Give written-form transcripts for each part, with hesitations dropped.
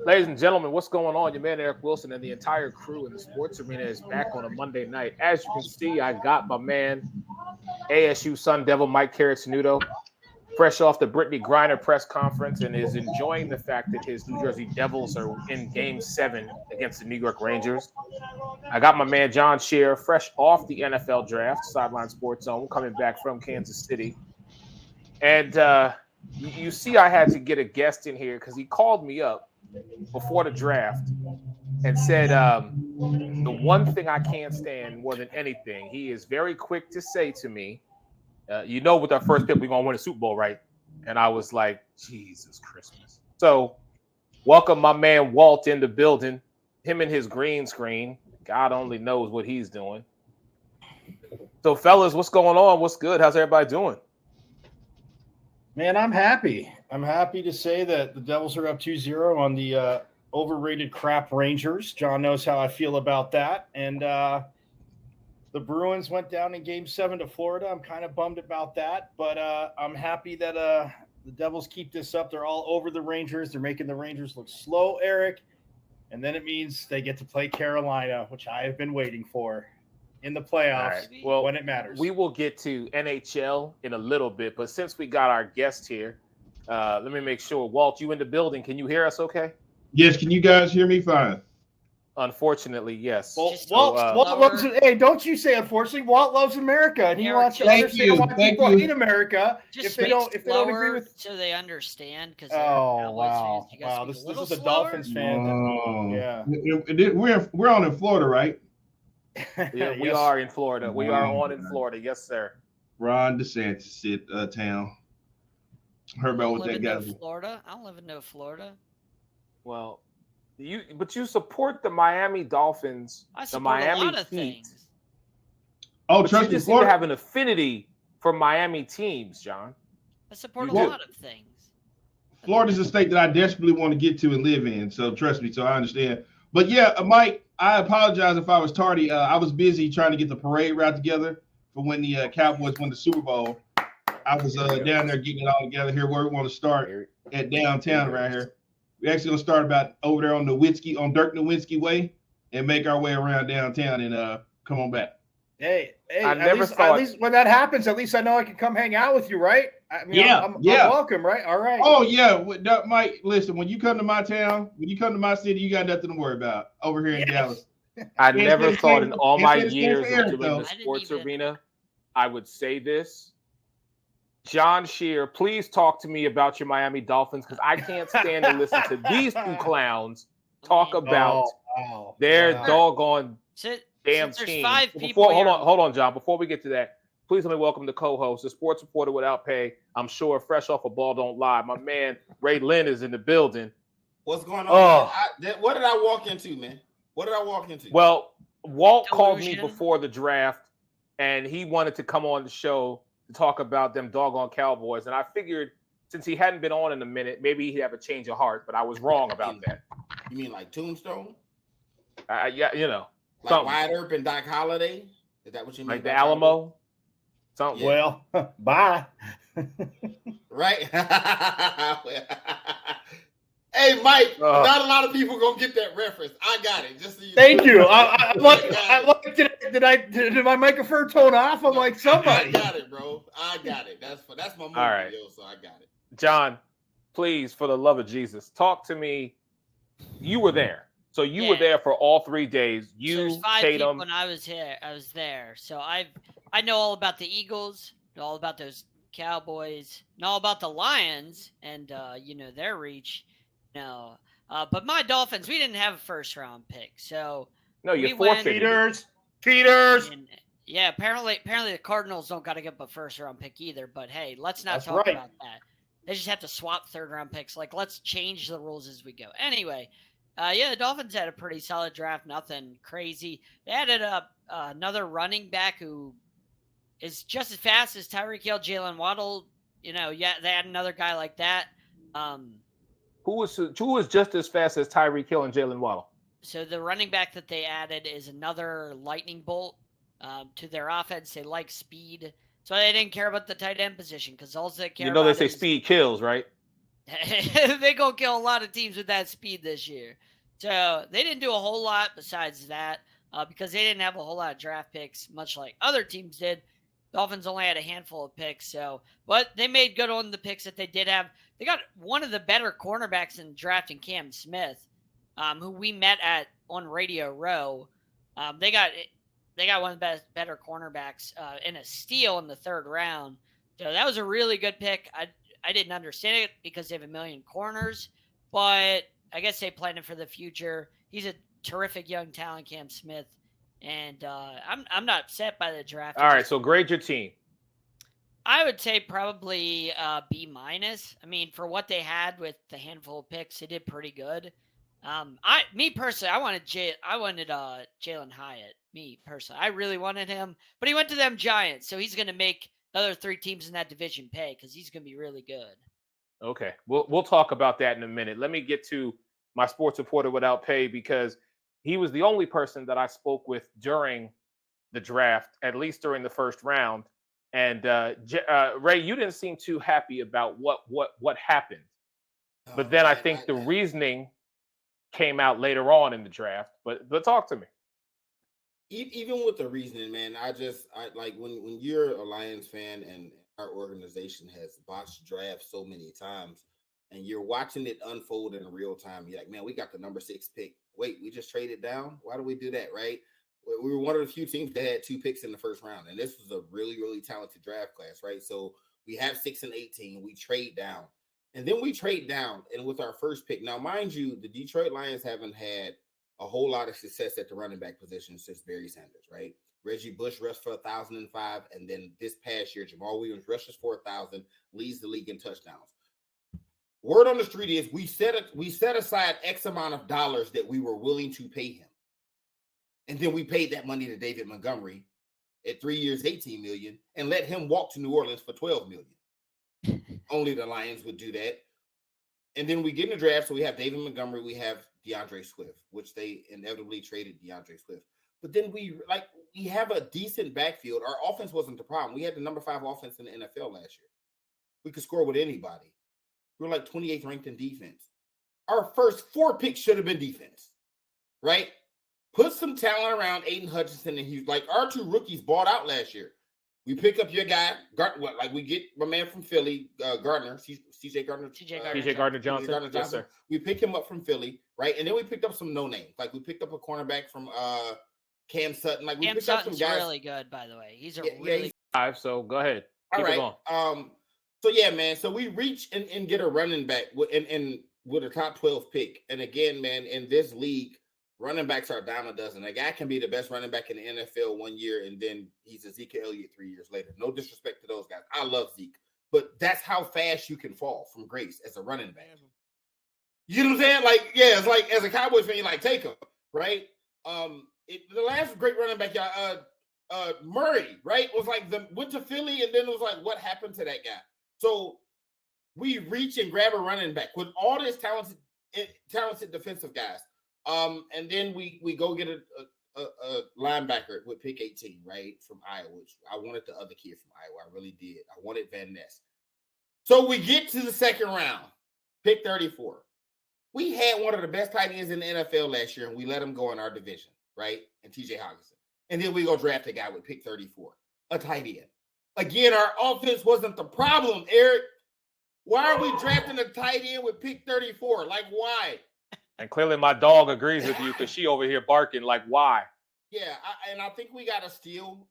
Ladies and gentlemen, what's going on? Your man Eric Wilson and the entire crew in the sports arena is back on a Monday night. As you can see, I got my man ASU Sun Devil Mike Carrot fresh off the Brittany Griner press conference and is enjoying the fact that his New Jersey Devils are in Game 7 against the New York Rangers. I got my man John Scheer fresh off the NFL draft, Sideline Sports Zone, coming back from Kansas City. And you see I had to get a guest in here because he called me up before the draft and said the one thing I can't stand more than anything, he is very quick to say to me, with our first pick, we're going to win a Super Bowl, right? And I was like, Jesus Christmas. So welcome my man Walt in the building, him and his green screen. God only knows what he's doing. So fellas, what's going on? What's good? How's everybody doing? Man, I'm happy. I'm happy to say that the Devils are up 2-0 on the overrated crap Rangers. John knows how I feel about that. And the Bruins went down in Game 7 to Florida. I'm kind of bummed about that. But I'm happy that the Devils keep this up. They're all over the Rangers. They're making the Rangers look slow, Eric. And then it means they get to play Carolina, which I have been waiting for in the playoffs when it matters. We will get to NHL in a little bit, but since we got our guest here, let me make sure. Walt, you in the building. Can you hear us okay? Yes, can you guys hear me fine? Unfortunately, yes. Well, Walt loves it. Hey, don't you say unfortunately. Walt loves America, and he wants to understand why people hate America if they don't agree with. So they understand. Because wow, this is a Dolphins fan. We're on in Florida, right? Yeah, we are in Florida. We are on in Florida. Yes, sir. Ron DeSantis town. Heard about what that guy's. Florida. I don't live in no Florida. Well, you support the Miami Dolphins. I support a lot of things. Oh, trust me, you just seem to have an affinity for Miami teams, John. I support a lot of things. Florida's a state that I desperately want to get to and live in. So trust me. So I understand. But yeah, Mike, I apologize if I was tardy. I was busy trying to get the parade route together for when the Cowboys won the Super Bowl. I was down there getting it all together here where we want to start at downtown right here. We're actually going to start about over there on Dirk Nowitzki Way and make our way around downtown and come on back. Hey, at least when that happens, at least I know I can come hang out with you, right? I mean, I'm welcome, right? All right. Oh, yeah. Mike, listen, when you come to my town, when you come to my city, you got nothing to worry about over here in Dallas. I never thought in all my years of doing the sports arena, I would say this. John Scheer, please talk to me about your Miami Dolphins because I can't stand to listen to these two clowns talk about their doggone damn team. Hold on, John. Before we get to that, please let me welcome the co-host, the sports reporter without pay. I'm sure fresh off a ball don't lie. My man Ray Lynn is in the building. What's going on? What did I walk into, man? What did I walk into? Well, Walt called me before the draft, and he wanted to come on the show to talk about them doggone Cowboys. And I figured since he hadn't been on in a minute, maybe he'd have a change of heart, but I was wrong about that. You mean like Tombstone? Yeah, you know. Like something. Wyatt Earp and Doc Holliday? Is that what you mean? Like the Alamo? Something. Yeah. Well, bye. Right? Hey, Mike, not a lot of people gonna get that reference. I got it. Just so you Thank you. Did my microphone tone off? I'm like somebody. I got it, bro. I got it. That's my movie, right. So I got it. John, please, for the love of Jesus, talk to me. You were there. So you were there for all 3 days. You, there's 5 Tatum. people when I was here. I was there. So I know all about the Eagles, know all about those Cowboys, know all about the Lions and their reach. No. But my Dolphins, we didn't have a first round pick. So no, you forfeited. Peters. Yeah, apparently the Cardinals don't got to get a first round pick either. But hey, let's not talk about that. They just have to swap third round picks. Like, let's change the rules as we go. Anyway, the Dolphins had a pretty solid draft. Nothing crazy. They added another running back who is just as fast as Tyreek Hill, Jalen Waddle. They had another guy like that. Who is just as fast as Tyreek Hill and Jalen Waddle? So the running back that they added is another lightning bolt to their offense. They like speed. So they didn't care about the tight end position because all they care about they say speed kills, right? They gonna kill a lot of teams with that speed this year. So they didn't do a whole lot besides that because they didn't have a whole lot of draft picks, much like other teams did. Dolphins only had a handful of picks, but they made good on the picks that they did have. They got one of the better cornerbacks in drafting, Cam Smith, who we met on Radio Row. They got one of the better cornerbacks in a steal in the 3rd round. So that was a really good pick. I didn't understand it because they have a million corners, but I guess they planned it for the future. He's a terrific young talent, Cam Smith, and I'm not upset by the draft. All right, so grade your team. I would say probably B-. I mean, for what they had with the handful of picks, they did pretty good. Me personally, I wanted Jalen Hyatt. Me personally, I really wanted him, but he went to them Giants, so he's going to make the other 3 teams in that division pay because he's going to be really good. Okay, we'll talk about that in a minute. Let me get to my sports reporter without pay because he was the only person that I spoke with during the draft, at least during the 1st round. And Ray, you didn't seem too happy about what happened, but then I think the reasoning came out later on in the draft. But talk to me. Even with the reasoning, man, I like when you're a Lions fan and our organization has botched drafts so many times, and you're watching it unfold in real time. You're like, man, we got the number 6 pick. Wait, we just traded down? Why do we do that, right? We were one of the few teams that had 2 picks in the 1st round, and this was a really, really talented draft class, right? So we have 6 and 18. We trade down, and then we trade down, and with our 1st pick. Now, mind you, the Detroit Lions haven't had a whole lot of success at the running back position since Barry Sanders, right? Reggie Bush rushed for 1,005, and then this past year, Jamal Williams rushes for 1,000, leads the league in touchdowns. Word on the street is we set aside X amount of dollars that we were willing to pay him. And then we paid that money to David Montgomery at 3 years, $18 million, and let him walk to New Orleans for $12 million. Only the Lions would do that. And then we get in the draft, so we have David Montgomery, we have DeAndre Swift, which they inevitably traded DeAndre Swift. But then we have a decent backfield. Our offense wasn't the problem. We had the number 5 offense in the NFL last year. We could score with anybody. We were like 28th ranked in defense. Our first 4 picks should have been defense, right? Put some talent around Aiden Hutchinson and Hughes. Like our 2 rookies bought out last year. We pick up your guy, we get my man from Philly, Gardner, CJ Gardner Johnson. Yes, sir. We pick him up from Philly, right? And then we picked up some no names. Like we picked up a cornerback from Cam Sutton. Like we Cam picked Sutton's up some guys. really good, by the way. He's really 5. So go ahead. All Keep right. it going. So yeah, man. So we reach and get a running back with a top 12 pick. And again, man, in this league, running backs are a dime a dozen. A guy can be the best running back in the NFL 1 year, and then he's Ezekiel Elliott 3 years later. No disrespect to those guys. I love Zeke. But that's how fast you can fall from grace as a running back. You know what I'm saying? Like, yeah, it's like as a Cowboys fan, you like take him, right? The last great running back, Murray, right? Was like went to Philly, and then it was like, what happened to that guy? So we reach and grab a running back with all this talented defensive guys. And then we go get a linebacker with pick 18, right, from Iowa. Which I wanted the other kid from Iowa. I really did. I wanted Van Ness. So we get to the 2nd round, pick 34. We had one of the best tight ends in the NFL last year, and we let him go in our division, right? And TJ Hockenson. And then we go draft a guy with pick 34, a tight end. Again, our offense wasn't the problem, Eric. Why are we drafting a tight end with pick 34? Like, why? And clearly my dog agrees with you because she over here barking like, why? Yeah, I think we got a steal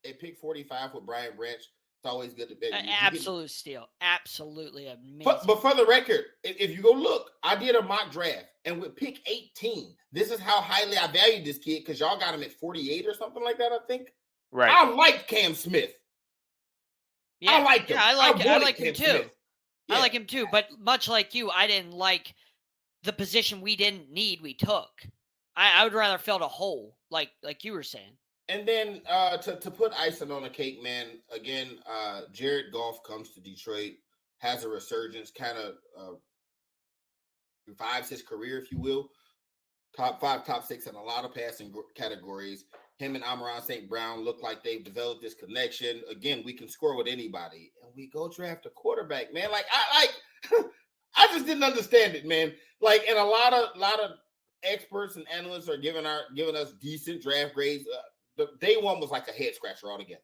at pick 45 with Brian Branch. It's always good to bet. Absolute steal. Absolutely amazing. But for the record, if you go look, I did a mock draft. And with pick 18, this is how highly I valued this kid because y'all got him at 48 or something like that, I think. Right. I like Cam Smith. Yeah, I like him. Yeah, I like him too. Smith. Yeah. I like him too. But much like you, I didn't like the position we didn't need, we took. I would rather fill a hole, like you were saying. And then to put icing on the cake, man, again, Jared Goff comes to Detroit, has a resurgence, kind of revives his career, if you will. Top 5, top 6 in a lot of passing categories. Him and Amon-Ra St. Brown look like they've developed this connection. Again, we can score with anybody. And we go draft a quarterback, man. Like, just didn't understand it, man. Like, and a lot of experts and analysts are giving us decent draft grades. The day one was like a head scratcher altogether.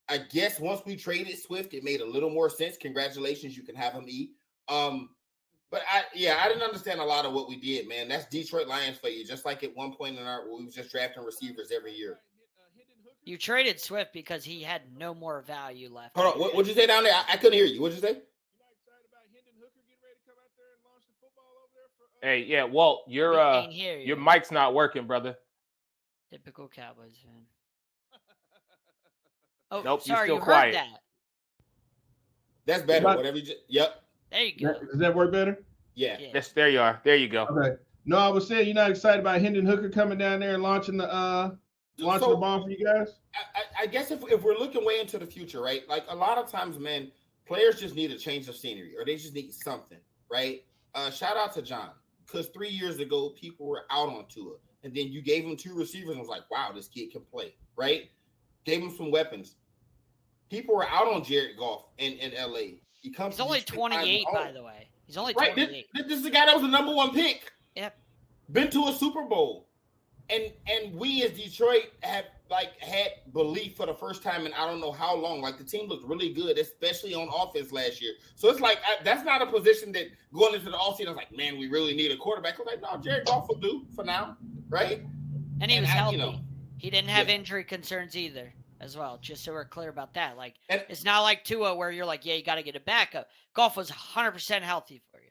I guess once we traded Swift, it made a little more sense. Congratulations, you can have him eat. But I didn't understand a lot of what we did, man. That's Detroit Lions for you. Just like at one point we was just drafting receivers every year. You traded Swift because he had no more value left. Hold on, what'd you say down there? I couldn't hear you. What'd you say? Hey, yeah, Walt, your mic's not working, brother. Typical Cowboys fan. Oh, nope, sorry, you're still you quiet. heard that. That's better. Whatever you just. Yep. There you go. Does that work better? Yeah. Yes, there you are. There you go. Okay. No, I was saying you're not excited about Hendon Hooker coming down there and launching the bomb for you guys. I guess if we're looking way into the future, right? Like a lot of times, man, players just need a change of scenery, or they just need something, right? Shout out to John, because 3 years ago people were out on Tua, and then you gave him 2 receivers and was like, wow, this kid can play, right? Gave him some weapons. People were out on Jared Goff in LA. He's only 28, by the way. He's only 28. This is the guy that was the number 1 pick. Yep. Been to a Super Bowl. And we as Detroit have had belief for the first time in I don't know how long. Like the team looked really good, especially on offense last year. So it's like that's not a position that going into the offseason I was like, man, we really need a quarterback. I was like, no, Jared Goff will do for now, right? And he was healthy. He didn't have injury concerns either, as well. Just so we're clear about that. Like it's not like Tua where you're like, yeah, you got to get a backup. Goff was 100% healthy for you.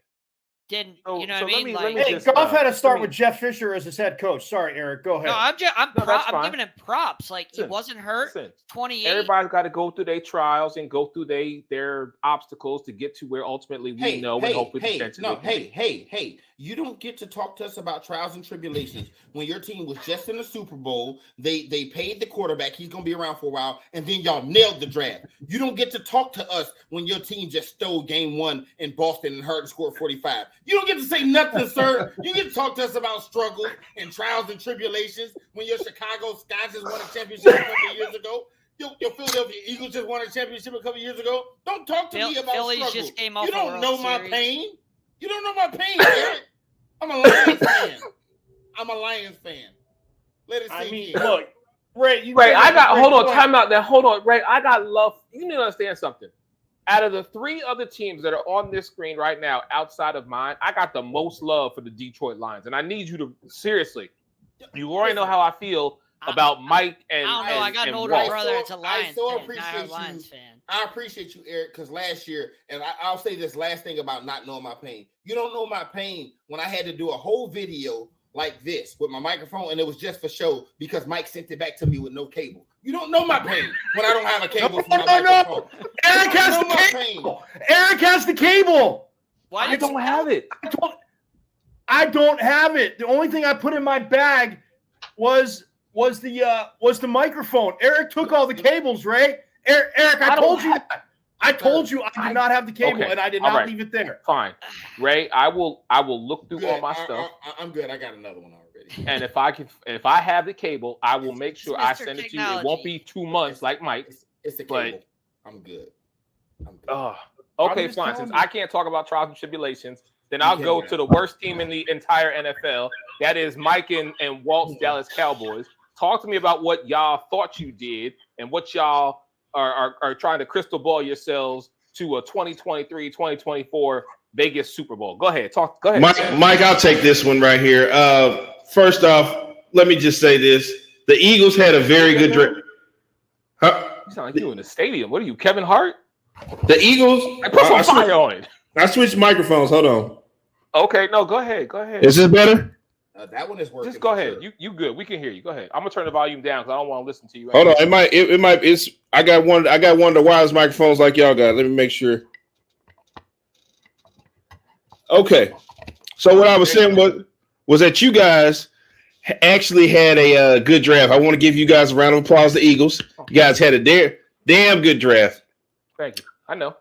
You know what I mean? Hey, Goff had to start with Jeff Fisher as his head coach. Sorry, Eric. Go ahead. No, I'm giving him props. Like he wasn't hurt. 28. Everybody's got to go through their trials and go through their obstacles to get to where ultimately we know and hopefully Hey, you don't get to talk to us about trials and tribulations when your team was just in the Super Bowl. They paid the quarterback. He's gonna be around for a while, and then y'all nailed the draft. You don't get to talk to us when your team just stole game 1 in Boston and Harden scored 45. You don't get to say nothing, sir. You get to talk to us about struggles and trials and tribulations when your Chicago Sky just won a championship a couple of years ago. Your Philadelphia Eagles just won a championship a couple of years ago. Don't talk to me about struggle. Just came off you don't know my series. pain. You don't know my pain, Eric. I'm a Lions fan. Let it sink in. Look, Ray, hold on, time out there. Hold on, Ray. I got love. You need to understand something. Out of the 3 other teams that are on this screen right now, outside of mine, I got the most love for the Detroit Lions. And I need you to, seriously, you already know how I feel about Mike and I don't know. I got an older brother that's a Lions fan. I appreciate you, Eric, because last year, and I'll say this last thing about not knowing my pain. You don't know my pain when I had to do a whole video like this with my microphone, and it was just for show because Mike sent it back to me with no cable. You don't know my pain when I don't have a cable for my microphone. Eric has the cable. Eric has the cable. Why I don't have it. I don't have it. The only thing I put in my bag was the microphone. Eric took all the cables, Ray. Eric, I told you I did not have the cable, and I did not leave it there. Fine, Ray. I will look through all my stuff. I'm good. I got another one already. And if I have the cable, I will make sure I send it to you. It won't be 2 months like Mike. It's the cable. I'm good. Okay, fine. Since I can't talk about trials and tribulations, then I'll go to the worst team in the entire NFL. That is Mike and Walt's Dallas Cowboys. Talk to me about what y'all thought you did and what y'all are trying to crystal ball yourselves to a 2023, 2024 Vegas Super Bowl. Go ahead. Go ahead. Mike, I'll take this one right here. First off, let me just say this. The Eagles had a very good draft. Huh? You sound like you in the stadium. What are you, Kevin Hart? The Eagles? I put some fire on it. I switched microphones. Hold on. Okay, no, go ahead. Is this better? That one is working. Just go ahead. Sure. You good. We can hear you. Go ahead. I'm gonna turn the volume down because I don't want to listen to you. Hold on. It might. I got one of the wireless microphones like y'all got. Let me make sure. Okay. So what I was saying was that you guys actually had a good draft. I want to give you guys a round of applause. The Eagles. You guys had a damn good draft. Thank you. I know.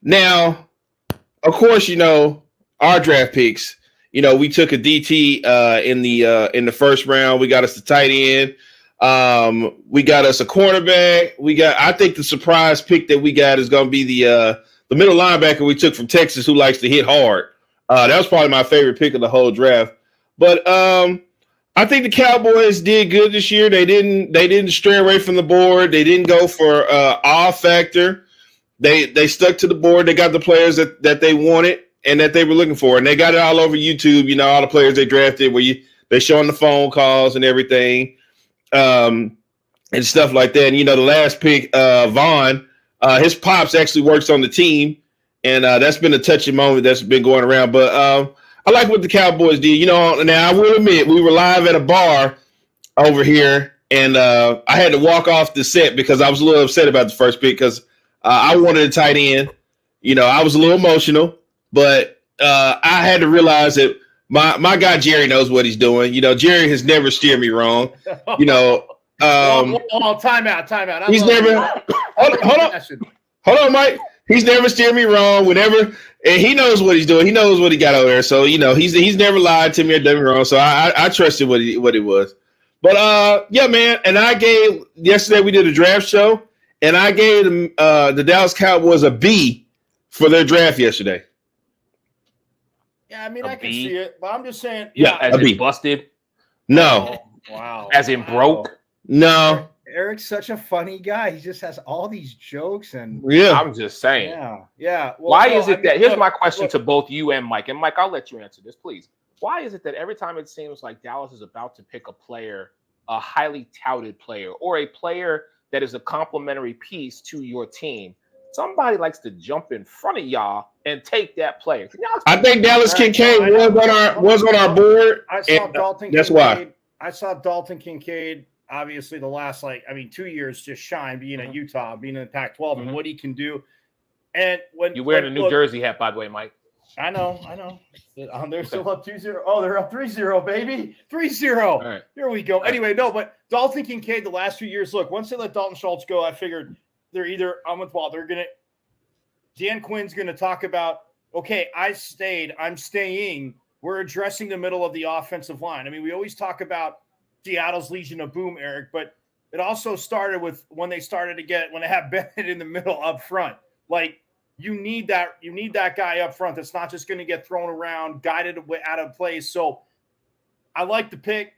Now, of course, our draft picks. We took a DT in the first round. We got us the tight end. We got us a cornerback. I think the surprise pick that we got is going to be the middle linebacker we took from Texas who likes to hit hard. That was probably my favorite pick of the whole draft. But I think the Cowboys did good this year. They didn't stray away from the board. They didn't go for awe factor. They stuck to the board. They got the players that they wanted and that they were looking for, and they got it all over YouTube. You know, all the players they drafted where they're showing the phone calls and everything, and stuff like that. And the last pick, Vaughn, his pops actually works on the team, and that's been a touching moment that's been going around. But I like what the Cowboys did. Now I will admit we were live at a bar over here, and I had to walk off the set because I was a little upset about the first pick because I wanted a tight end. I was a little emotional, but I had to realize that my guy Jerry knows what he's doing. Jerry has never steered me wrong. Time out. He's never hold on, Mike. He's never steered me wrong. And he knows what he's doing. He knows what he got over there. So he's never lied to me or done me wrong. So I trusted what it was. But yeah, man. And yesterday we did a draft show, and I gave the Dallas Cowboys a B for their draft yesterday. Yeah, I mean, I can see it, but I'm just saying. Yeah, as in busted. No. Wow. As in broke. No. Eric's such a funny guy. He just has all these jokes and Yeah. I'm just saying. yeah. Well, Why is it that? Here's look, my question look. to both you and Mike. And Mike, I'll let you answer this, please. Why is it that every time it seems like Dallas is about to pick a player, a highly touted player, or a player that is a complementary piece to your team, somebody likes to jump in front of y'all and take that player? I think Dallas Kincaid was on our board. I saw Dalton. That's Kincaid. why. I saw Dalton Kincaid. Obviously, the last 2 years just shine, being at Utah, being in the Pac-12, and what he can do. And when You're wearing a New Jersey hat, by the way, Mike. I know. They're still up 2-0. Oh, they're up 3-0, baby. 3-0. All right. Here we go. Anyway, no, but Dalton Kincaid the last 2 years, look, once they let Dalton Schultz go, I figured they're either – I'm with Walt. Dan Quinn's going to talk about, okay, I'm staying. We're addressing the middle of the offensive line. I mean, we always talk about Seattle's Legion of Boom, Eric, but it also started with when they have Bennett in the middle up front. Like, you need that guy up front that's not just going to get thrown around, guided out of place. So I like the pick,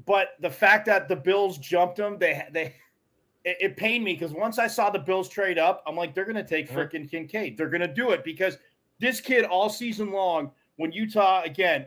but the fact that the Bills jumped him, it pained me because once I saw the Bills trade up, I'm like, they're going to take freaking Kincaid. They're going to do it because this kid all season long, when Utah, again,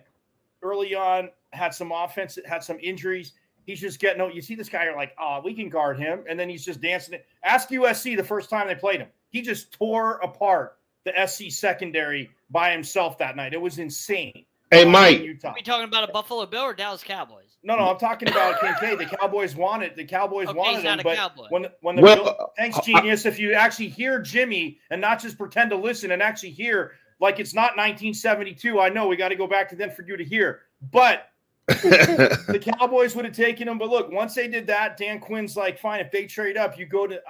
early on, had some offense, had some injuries, he's just you see this guy, you're like, oh, we can guard him. And then he's just dancing it. Ask USC the first time they played him. He just tore apart the SC secondary by himself that night. It was insane. Hey, Mike. Are we talking about a Buffalo Bill or Dallas Cowboys? No, I'm talking about Kincaid. The Cowboys wanted he's him, not a but Cowboy. thanks, genius. If you actually hear Jimmy and not just pretend to listen and actually hear, like it's not 1972. I know we got to go back to then for you to hear, but the Cowboys would have taken him. But look, once they did that, Dan Quinn's like, fine, if they trade up, you go to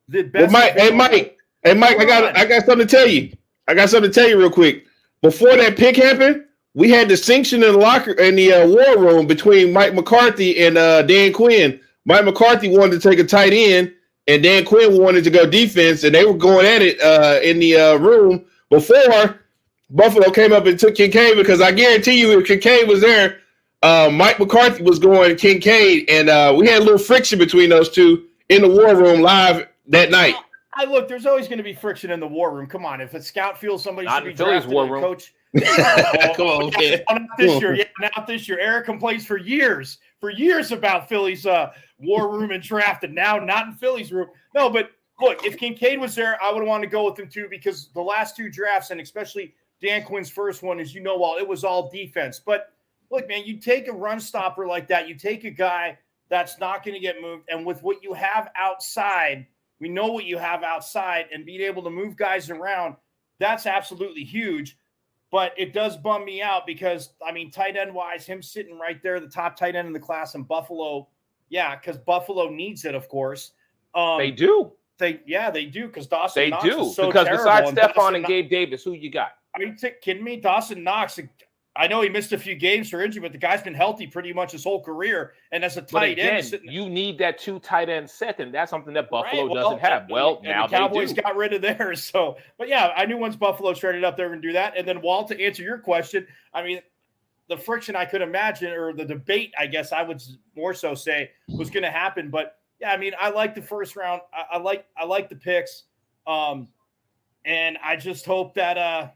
the best. Well, Mike, I got something to tell you. Real quick. Before that pick happened, we had distinction in the war room between Mike McCarthy and Dan Quinn. Mike McCarthy wanted to take a tight end, and Dan Quinn wanted to go defense, and they were going at it in the room before Buffalo came up and took Kincaid, because I guarantee you if Kincaid was there, Mike McCarthy was going Kincaid, and we had a little friction between those two in the war room live that night. Look, there's always going to be friction in the war room. Come on, if a scout feels somebody Not should be in Philly's drafted, war a room. coach. Come on, man. Not this year. Eric complains for years about Philly's war room and draft, and now not in Philly's room. No, but look, if Kincaid was there, I would want to go with him too, because the last two drafts, and especially Dan Quinn's first one, as you know, it was all defense. But look, man, you take a run stopper like that, you take a guy that's not going to get moved, and with what you have outside, we know what you have outside, and being able to move guys around, that's absolutely huge. But it does bum me out because, I mean, tight end wise, him sitting right there, the top tight end in the class in Buffalo. Yeah, because Buffalo needs it, of course. They do. They do, because Dawson Knox They do. is so because terrible. besides And Stephon Dawson and Gabe Davis, who you got? Are you kidding me? Dawson Knox, I know he missed a few games for injury, but the guy's been healthy pretty much his whole career. And as a tight end, you need that 2 tight end set, and that's something that Buffalo right, doesn't have. Well, and now the Cowboys they do. got rid of theirs. So, but yeah, I knew once Buffalo traded up, they were going to do that. And then, Walt, to answer your question, I mean, the friction I could imagine, or the debate, I guess I would more so say, was going to happen. But yeah, I mean, I like the first round. I like the picks, and I just hope that.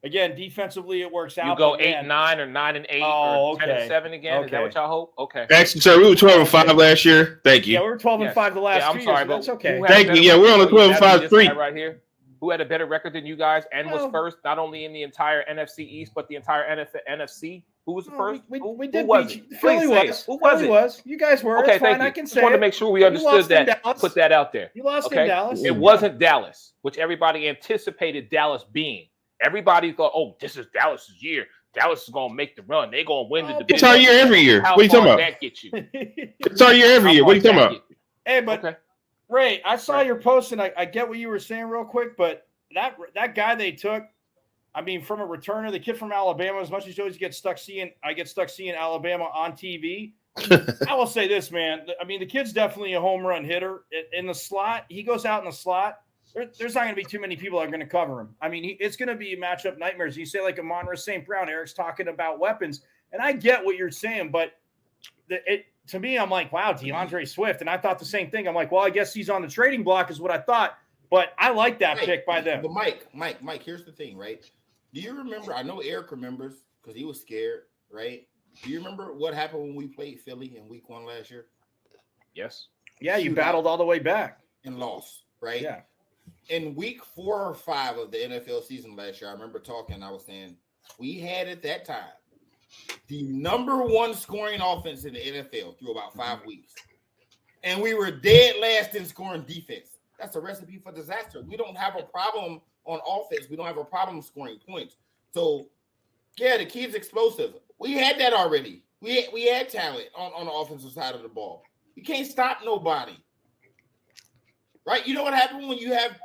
Again, defensively, it works out. You go 8-9 or 9-8 or 10-7 again. Okay. Is that what y'all hope? Okay. Actually, sir, we were 12-5 last year. Thank you. Yeah, we were 12-5 the last 2 I'm sorry, years. but That's okay. Thank you. Yeah, we're on the 12-5-3 right here. Who had a better record than you guys and was first, not only in the entire NFC East, but the entire NFC? Who was the first? We did who was beat it? Philly Please say was. it. Who was Philly it? was. You guys were. Okay, it's fine. thank you. I can Just say wanted to it. make sure we understood that. Dallas. Put that out there. You lost Okay? in Dallas. It wasn't Dallas, which everybody anticipated Dallas being. Everybody thought, oh, this is Dallas's year. Dallas is going to make the run. They're going to win the division. It's our year every year. How What are you talking far about? that get you? It's our year every year. What are you talking about? Hey, but Okay. Ray, I saw your post, and I get what you were saying real quick, but that guy they took, I mean, from a returner, the kid from Alabama, as much as you always get stuck seeing Alabama on TV. I will say this, man. I mean, the kid's definitely a home run hitter in the slot. He goes out in the slot. There's not going to be too many people that are going to cover him. I mean, it's going to be matchup nightmares. You say like Amon-Ra St. Brown, Eric's talking about weapons, and I get what you're saying, but to me, I'm like, wow, DeAndre Swift, and I thought the same thing. I'm like, well, I guess he's on the trading block is what I thought, but I like that pick by them. But Mike, here's the thing, right? Do you remember? I know Eric remembers because he was scared, right? Do you remember what happened when we played Philly in Week 1 last year? Yes. Yeah, you battled all the way back and lost, right? Yeah. In Week 4 or 5 of the NFL season last year, I remember talking. I was saying we had at that time the number 1 scoring offense in the NFL through about 5 weeks, and we were dead last in scoring defense. That's a recipe for disaster. We don't have a problem on offense. We don't have a problem scoring points. So, yeah, the kid's explosive. We had that already. We had talent on the offensive side of the ball. You can't stop nobody, right? You know what happens when you have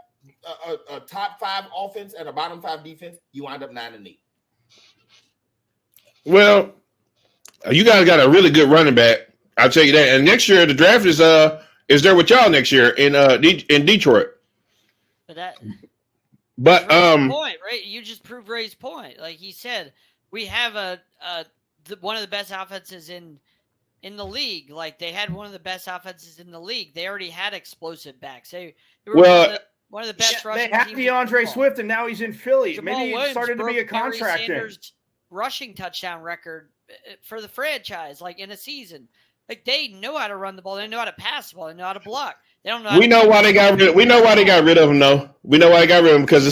a top 5 offense and a bottom 5 defense? You wind up 9-8. Well, you guys got a really good running back. I'll tell you that. And next year, the draft is there with y'all next year in Detroit. But But point, right? You just proved Ray's point. Like he said, we have one of the best offenses in the league. Like they had one of the best offenses in the league. They already had explosive backs. They were one of the best. They have DeAndre Swift, and now he's in Philly. Jamal Maybe Williams it started to be a broke Barry contract thing. Sanders' rushing touchdown record for the franchise, like in a season. Like they know how to run the ball, they know how to pass the ball, they know how to block. They don't know. we know why they got rid. We know why they got rid of him, though. We know why they got rid of him because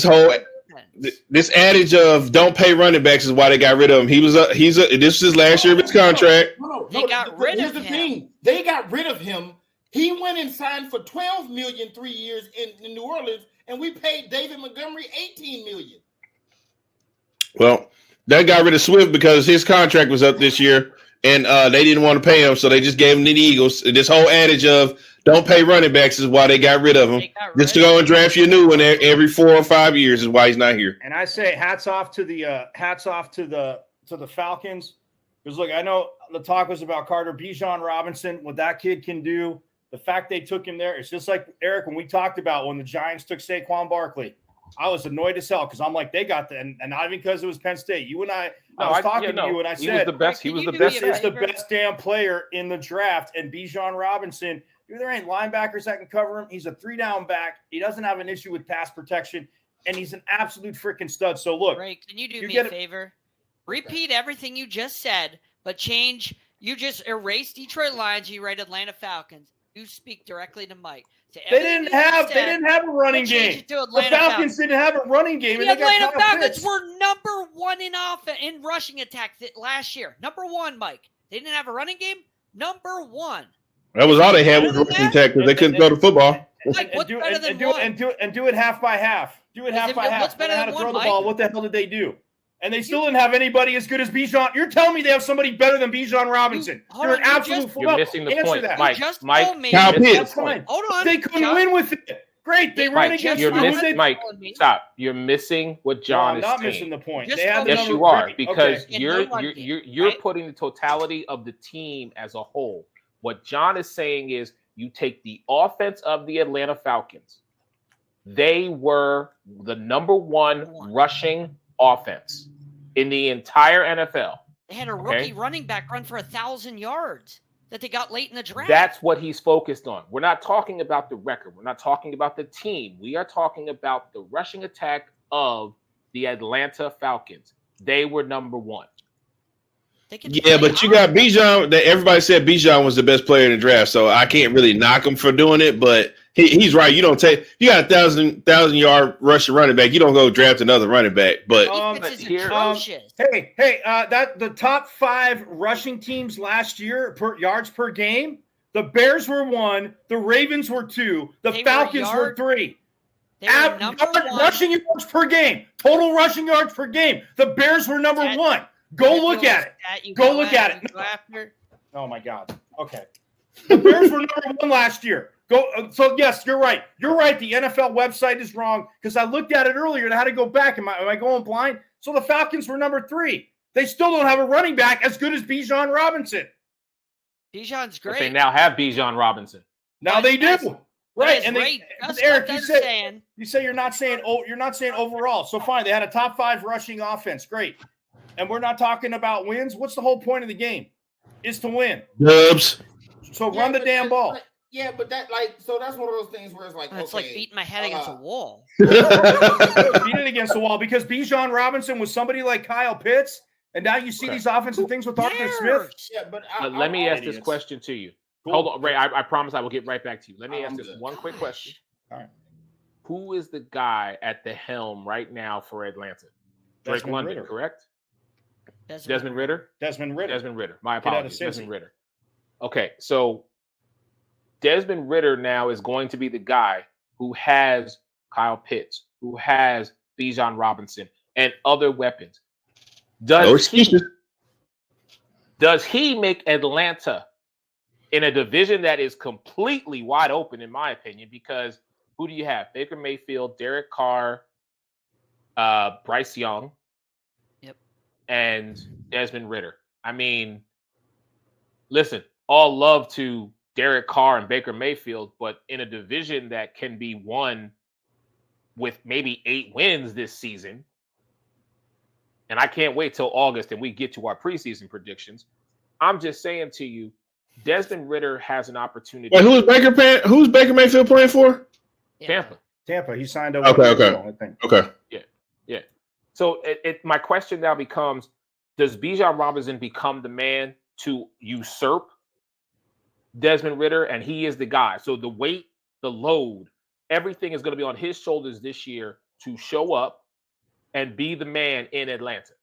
this adage of don't pay running backs is why they got rid of him. This is his last year of his contract. They got rid of him. Here's the thing: they got rid of him. He went and signed for $12 million 3 years in New Orleans, and we paid David Montgomery $18 million. Well, they got rid of Swift because his contract was up this year, and they didn't want to pay him, so they just gave him to the Eagles. This whole adage of don't pay running backs is why they got rid of him. Just to go and draft you a new one every 4 or 5 years is why he's not here. And I say hats off to the Falcons. Because look, I know the talk was about Carter Bijan Robinson, what that kid can do. The fact they took him there, it's just like Eric when we talked about when the Giants took Saquon Barkley. I was annoyed as hell because I'm like, they got the and not even because it was Penn State. You and I was talking to you and I said he was the best. He was the best. He's the best damn player in the draft. And Bijan Robinson, dude, there ain't linebackers that can cover him. He's a 3-down back. He doesn't have an issue with pass protection, and he's an absolute freaking stud. So look, Ray, can you do me a favor? Repeat everything you just said, but change. You just erase Detroit Lions. You write Atlanta Falcons. You speak directly to Mike. They didn't have a running game. The Falcons didn't have a running game. The Atlanta Falcons were number 1 in offense in rushing attack last year. Number 1, Mike. They didn't have a running game. Number 1. That was all they had was rushing attack because they couldn't go to football. Mike, what's better than one? And do it half by half. Do it half by half. What's better than one, Mike? What the hell did they do? And they still didn't have anybody as good as Bijan. You're telling me they have somebody better than Bijan Robinson? You're an absolute fool. You're missing the point, Mike. Kyle Pitts. Hold on. They couldn't win with it. Great. They ran Mike, against you're who missing. they- Mike, stop. You're missing what No, John I'm is not saying. missing the point. Just They have the Yes, number- you are, Great, because okay. And you're no run you're game, you're right? putting the totality of the team as a whole. What John is saying is you take the offense of the Atlanta Falcons. They were the number one rushing offense in the entire NFL. They had a Okay. rookie running back run for 1,000 yards that they got late in the draft. That's what he's focused on. We're not talking about the record. We're not talking about the team. We are talking about the rushing attack of the Atlanta Falcons. They were number one. They can Yeah, play but you got Bijan. Everybody said Bijan was the best player in the draft, so I can't really knock him for doing it. But he's right. You don't take. You got a 1,000-yard rushing running back. You don't go draft another running back. But Defense is here- atrocious. Hey, that the top 5 rushing teams last year per yards per game. The Bears were 1, the Ravens were 2, the They were Falcons were yard- 3. They were number one. Rushing yards per game, total rushing yards per game. The Bears were number That- 1. Go look at it. Go look at it. Go after. Oh my God. Okay. The Bears were number 1 last year. So yes, you're right. You're right. The NFL website is wrong because I looked at it earlier and I had to go back. Am I going blind? So the Falcons were number 3. They still don't have a running back as good as Bijan Robinson. Bijan's But great. they now have Bijan Robinson. Now they do. Right. And And Eric, you say you're not saying overall. So fine, they had a top 5 rushing offense. Great. And we're not talking about wins. What's the whole point of the game? Is to win. Dubs. So run the damn ball. Yeah, but that so that's one of those things where it's like, it's like beating my head against a wall. Beat it against the wall because Bijan Robinson was somebody like Kyle Pitts, and now you see these offensive things with Arthur Smith. Yeah, but Let me ask this idiots. question to you. Cool. Hold on, Ray. I promise I will get right back to you. Let me I'm ask this good. one quick question. All right. Who is the guy at the helm right now for Atlanta? Drake Desmond London, Ridder. correct? Desmond Desmond Ritter? Desmond Ridder. Desmond Ritter. My Get out of apologies. Desmond Cincy. Ritter. Okay, so Desmond Ritter now is going to be the guy who has Kyle Pitts, who has Bijan Robinson, and other weapons. No excuses. Does he make Atlanta in a division that is completely wide open, in my opinion? Because who do you have? Baker Mayfield, Derek Carr, Bryce Young, and Desmond Ritter. I mean, listen, all love to Derek Carr and Baker Mayfield, but in a division that can be won with maybe 8 wins this season, and I can't wait till August and we get to our preseason predictions. I'm just saying to you, Desmond Ritter has an opportunity. Wait, who's Baker Mayfield playing for? Tampa. Tampa. He signed a Okay. I think. Okay. Yeah. So my question now becomes, does Bijan Robinson become the man to usurp Desmond Ritter? And he is the guy. So the weight, the load, everything is going to be on his shoulders this year to show up and be the man in Atlanta.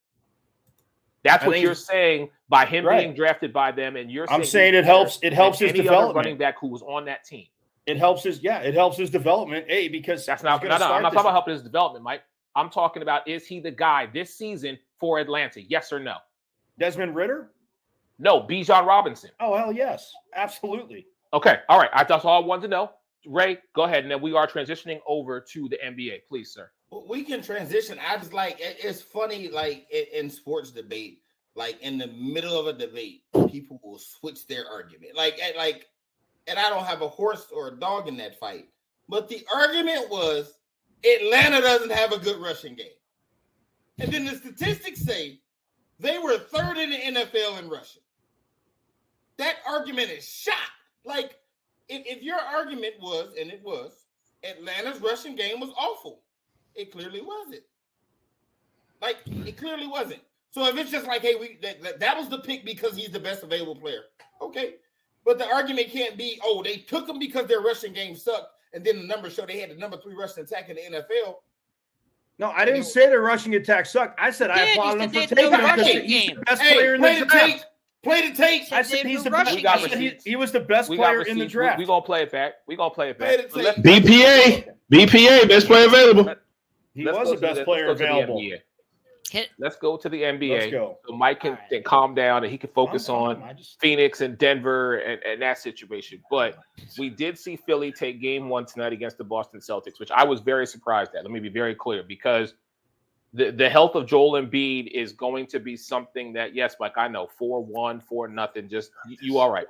That's what you're saying by him being drafted by them. And you're saying it helps his development. Running back who was on that team. It helps his development. Because that's not. No, I'm not talking about helping his development, Mike. I'm talking about, is he the guy this season for Atlanta? Yes or no? Desmond Ritter? No, Bijan Robinson. Oh, hell yes. Absolutely. Okay. All right. That's all I wanted to know. Ray, go ahead. And then we are transitioning over to the NBA. Please, sir. We can transition. I just it's funny, like in sports debate, like in the middle of a debate, people will switch their argument. And I don't have a horse or a dog in that fight. But the argument was Atlanta doesn't have a good rushing game. And then the statistics say they were 3rd in the NFL in rushing. That argument is shot. Like, if your argument was, and it was, Atlanta's rushing game was awful, it clearly wasn't. Like, it clearly wasn't. So if it's just like, hey, that was the pick because he's the best available player. Okay. But the argument can't be, oh, they took him because their rushing game sucked, and then the numbers show they had the number 3 rushing attack in the NFL. No, I didn't say the rushing attack sucked. I said I applauded him for taking him because he's the best player in the draft. Play the tape. I said he's the best. He was the best player in the draft. We're going to play it back. BPA, best player available. He was the best player available. Let's go to the NBA. Let's go. So Mike can calm down and he can focus on Phoenix and Denver and that situation. But we did see Philly take game 1 tonight against the Boston Celtics, which I was very surprised at. Let me be very clear, because the health of Joel Embiid is going to be something that, yes, Mike, I know 4-1, 4-0, just you all right.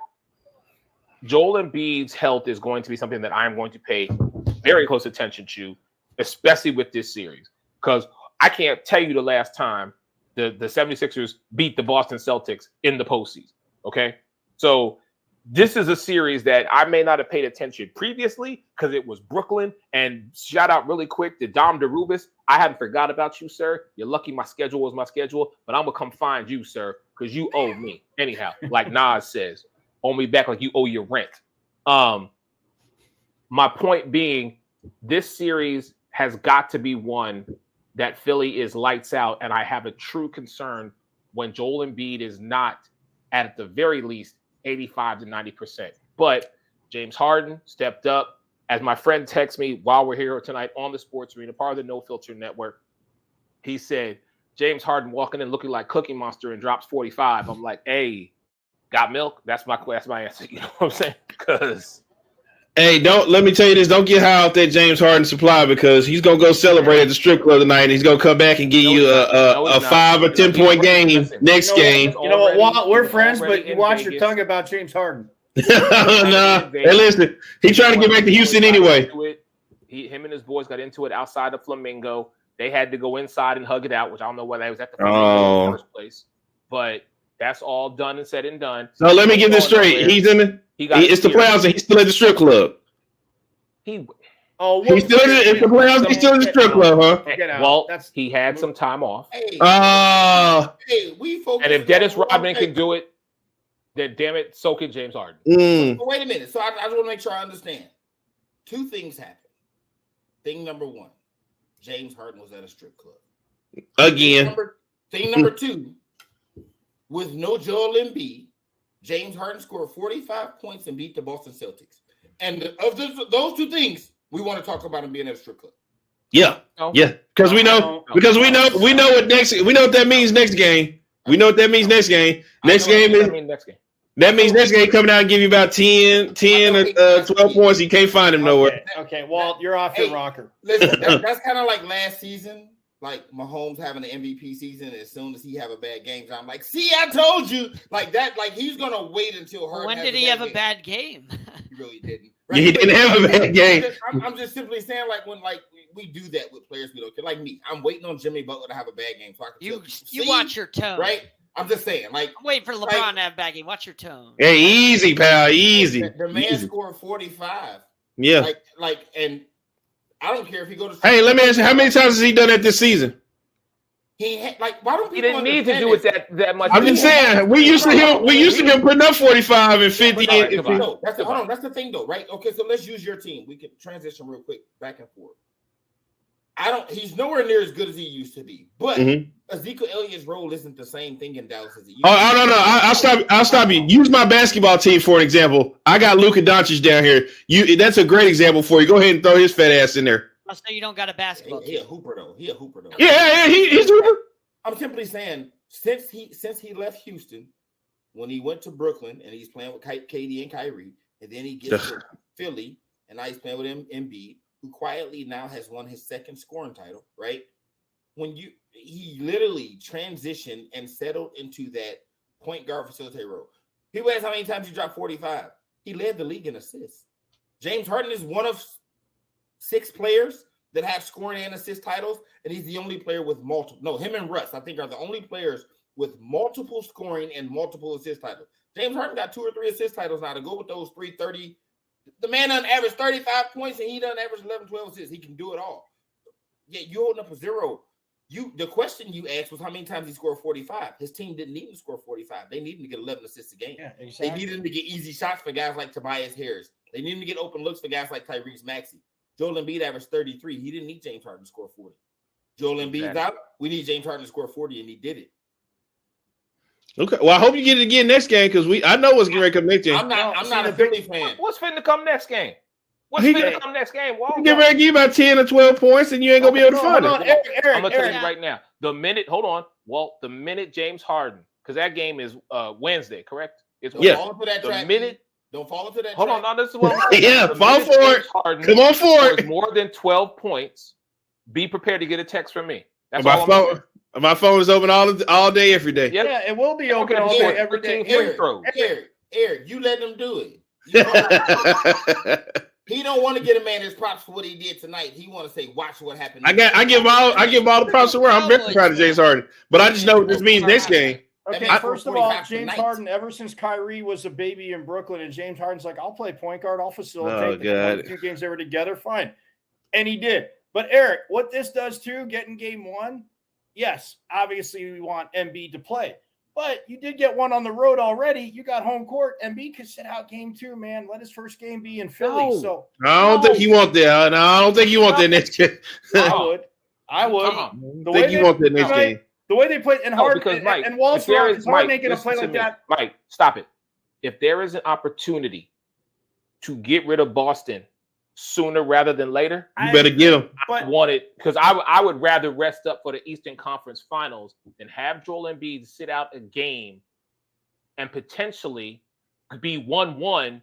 Joel Embiid's health is going to be something that I'm going to pay very close attention to, especially with this series, because I can't tell you the last time the 76ers beat the Boston Celtics in the postseason, okay? So this is a series that I may not have paid attention previously because it was Brooklyn. And shout out really quick to Dom DeRubis. I haven't forgot about you, sir. You're lucky my schedule was my schedule, but I'm going to come find you, sir, because you owe me. Anyhow, like Nas says, owe me back like you owe your rent. My point being, this series has got to be one that Philly is lights out, and I have a true concern when Joel Embiid is not at the very least 85 to 90%. But James Harden stepped up. As my friend texted me while we're here tonight on the Sports Arena, part of the No Filter Network, he said, James Harden walking in looking like Cookie Monster and drops 45. I'm like, hey, got milk? That's my answer. You know what I'm saying? Because hey, let me tell you this. Don't get high off that James Harden supply, because he's going to go celebrate at the strip club tonight. And he's going to come back and give you a 5 or 10 point game next game. You know what? Walt, we're friends, but you watch your tongue about James Harden. Nah, hey, listen. He's trying to get back to Houston anyway. Him and his boys got into it outside of Flamingo. They had to go inside and hug it out, which I don't know whether it was at the Flamingo in the first place. But that's all done and said and done. So let me get this straight. He's in the it's the playoffs and he's still at the strip club. He's still in the playoffs. He's still in the strip club, huh? Well, he had some time off. We focus. And if Dennis Rodman can do it, then damn it, so can James Harden. But wait a minute. So I just want to make sure I understand. 2 things happened. Thing number 1, James Harden was at a strip club. Again. Thing number 2, with no Joel Embiid, James Harden scored 45 points and beat the Boston Celtics. And of those 2 things, we want to talk about him being at a strip club. Yeah, yeah, because we know what that means next game. We know what that means next game. That means next game coming out and give you about 10 or 12 points. You can't find him nowhere. Okay, Walt, you're off your rocker. Listen, that's kind of like last season. Like Mahomes having an MVP season, as soon as he have a bad game, I'm like, see, I told you, like that. Like he's gonna wait until Harden. When did he have a bad game? He really didn't. Right? He didn't have a bad game. I'm just simply saying, like when we do that with players we don't care. Like me, I'm waiting on Jimmy Butler to have a bad game so I can you watch your tone, right? I'm just saying, like I'm waiting for LeBron to have a bad game. Watch your tone. Hey, easy, pal, easy. The man scored 45. Yeah, and I don't care if he goes to. Hey, let me ask you, how many times has he done that this season? Why don't he didn't need to do it that much? I'm just saying, we used to him putting up 45 and 50. That's the thing, though, right? Okay, so let's use your team. We can transition real quick back and forth. He's nowhere near as good as he used to be, but Ezekiel Elliott's role isn't the same thing in Dallas as it used to be. No. I'll stop you. Use my basketball team for an example. I got Luka Doncic down here. That's a great example for you. Go ahead and throw his fat ass in there. So you don't got a basketball team. He a hooper though. Yeah, he's hooper. I'm simply saying, since he left Houston, when he went to Brooklyn and he's playing with KD and Kyrie, and then he gets to Philly and now he's playing with Embiid, who quietly now has won his 2nd scoring title, right? He literally transitioned and settled into that point guard facilitator role. People ask how many times he dropped 45. He led the league in assists. James Harden is one of 6 players that have scoring and assist titles, and he's the only player with multiple. No, him and Russ, I think, are the only players with multiple scoring and multiple assist titles. James Harden got 2 or 3 assist titles now to go with those 330. The man done average 35 points, and he done average 11, 12 assists. He can do it all. Yeah, you holding up a 0. The question you asked was how many times he scored 45. His team didn't need to score 45. They needed to get 11 assists a game. Yeah, exactly. They needed to get easy shots for guys like Tobias Harris. They needed to get open looks for guys like Tyrese Maxey. Joel Embiid averaged 33. He didn't need James Harden to score 40. Joel Embiid's out. We need James Harden to score 40, and he did it. Okay. Well, I hope you get it again next game because I know what's going to come next game. I'm not a Philly fan. What's finna come next game? What's finna come next game? Get ready to give you about 10 or 12 points, and you ain't gonna be able to find it. I'm gonna tell you right now. The minute James Harden, because that game is Wednesday, correct? It's Don't Yeah. fall into that the trap. minute. Don't fall into that Hold trap. on, no, this is what I'm saying. Yeah, The fall minute for James it. Harden Come on for scores it. more than 12 points, be prepared to get a text from me. That's My all I'm saying. phone, my phone is open all day, every day. Yep. Yeah, it will be open Okay, all sure. day, every day. 13 free throws. Eric, you let them do it. You know, he don't want to get a man his props for what he did tonight. He want to say, "Watch what happened." I give him all the props to where I'm very proud of James Harden. But I just know what this means next game. Okay, I- first of all, 45 James tonight. Harden, ever since Kyrie was a baby in Brooklyn, and James Harden's like, I'll play point guard, I'll facilitate. God. The 2 games they were together, fine. And he did. But Eric, what this does too, getting game 1, yes, obviously we want Embiid to play. But you did get one on the road already. You got home court. Embiid could sit out game 2, man. Let his first game be in Philly. No. So I don't think you want that. No, I don't think you want that next game. I would. Uh-uh. The I way think you they- want that next game. The way they play, and No, Harden because Mike, and Wall's if there wrong, is Harden Mike, ain't gonna listen play to like me. that. Mike, stop it. If there is an opportunity to get rid of Boston sooner rather than later, You better get him. I want it because I would rather rest up for the Eastern Conference Finals than have Joel Embiid sit out a game and potentially be 1-1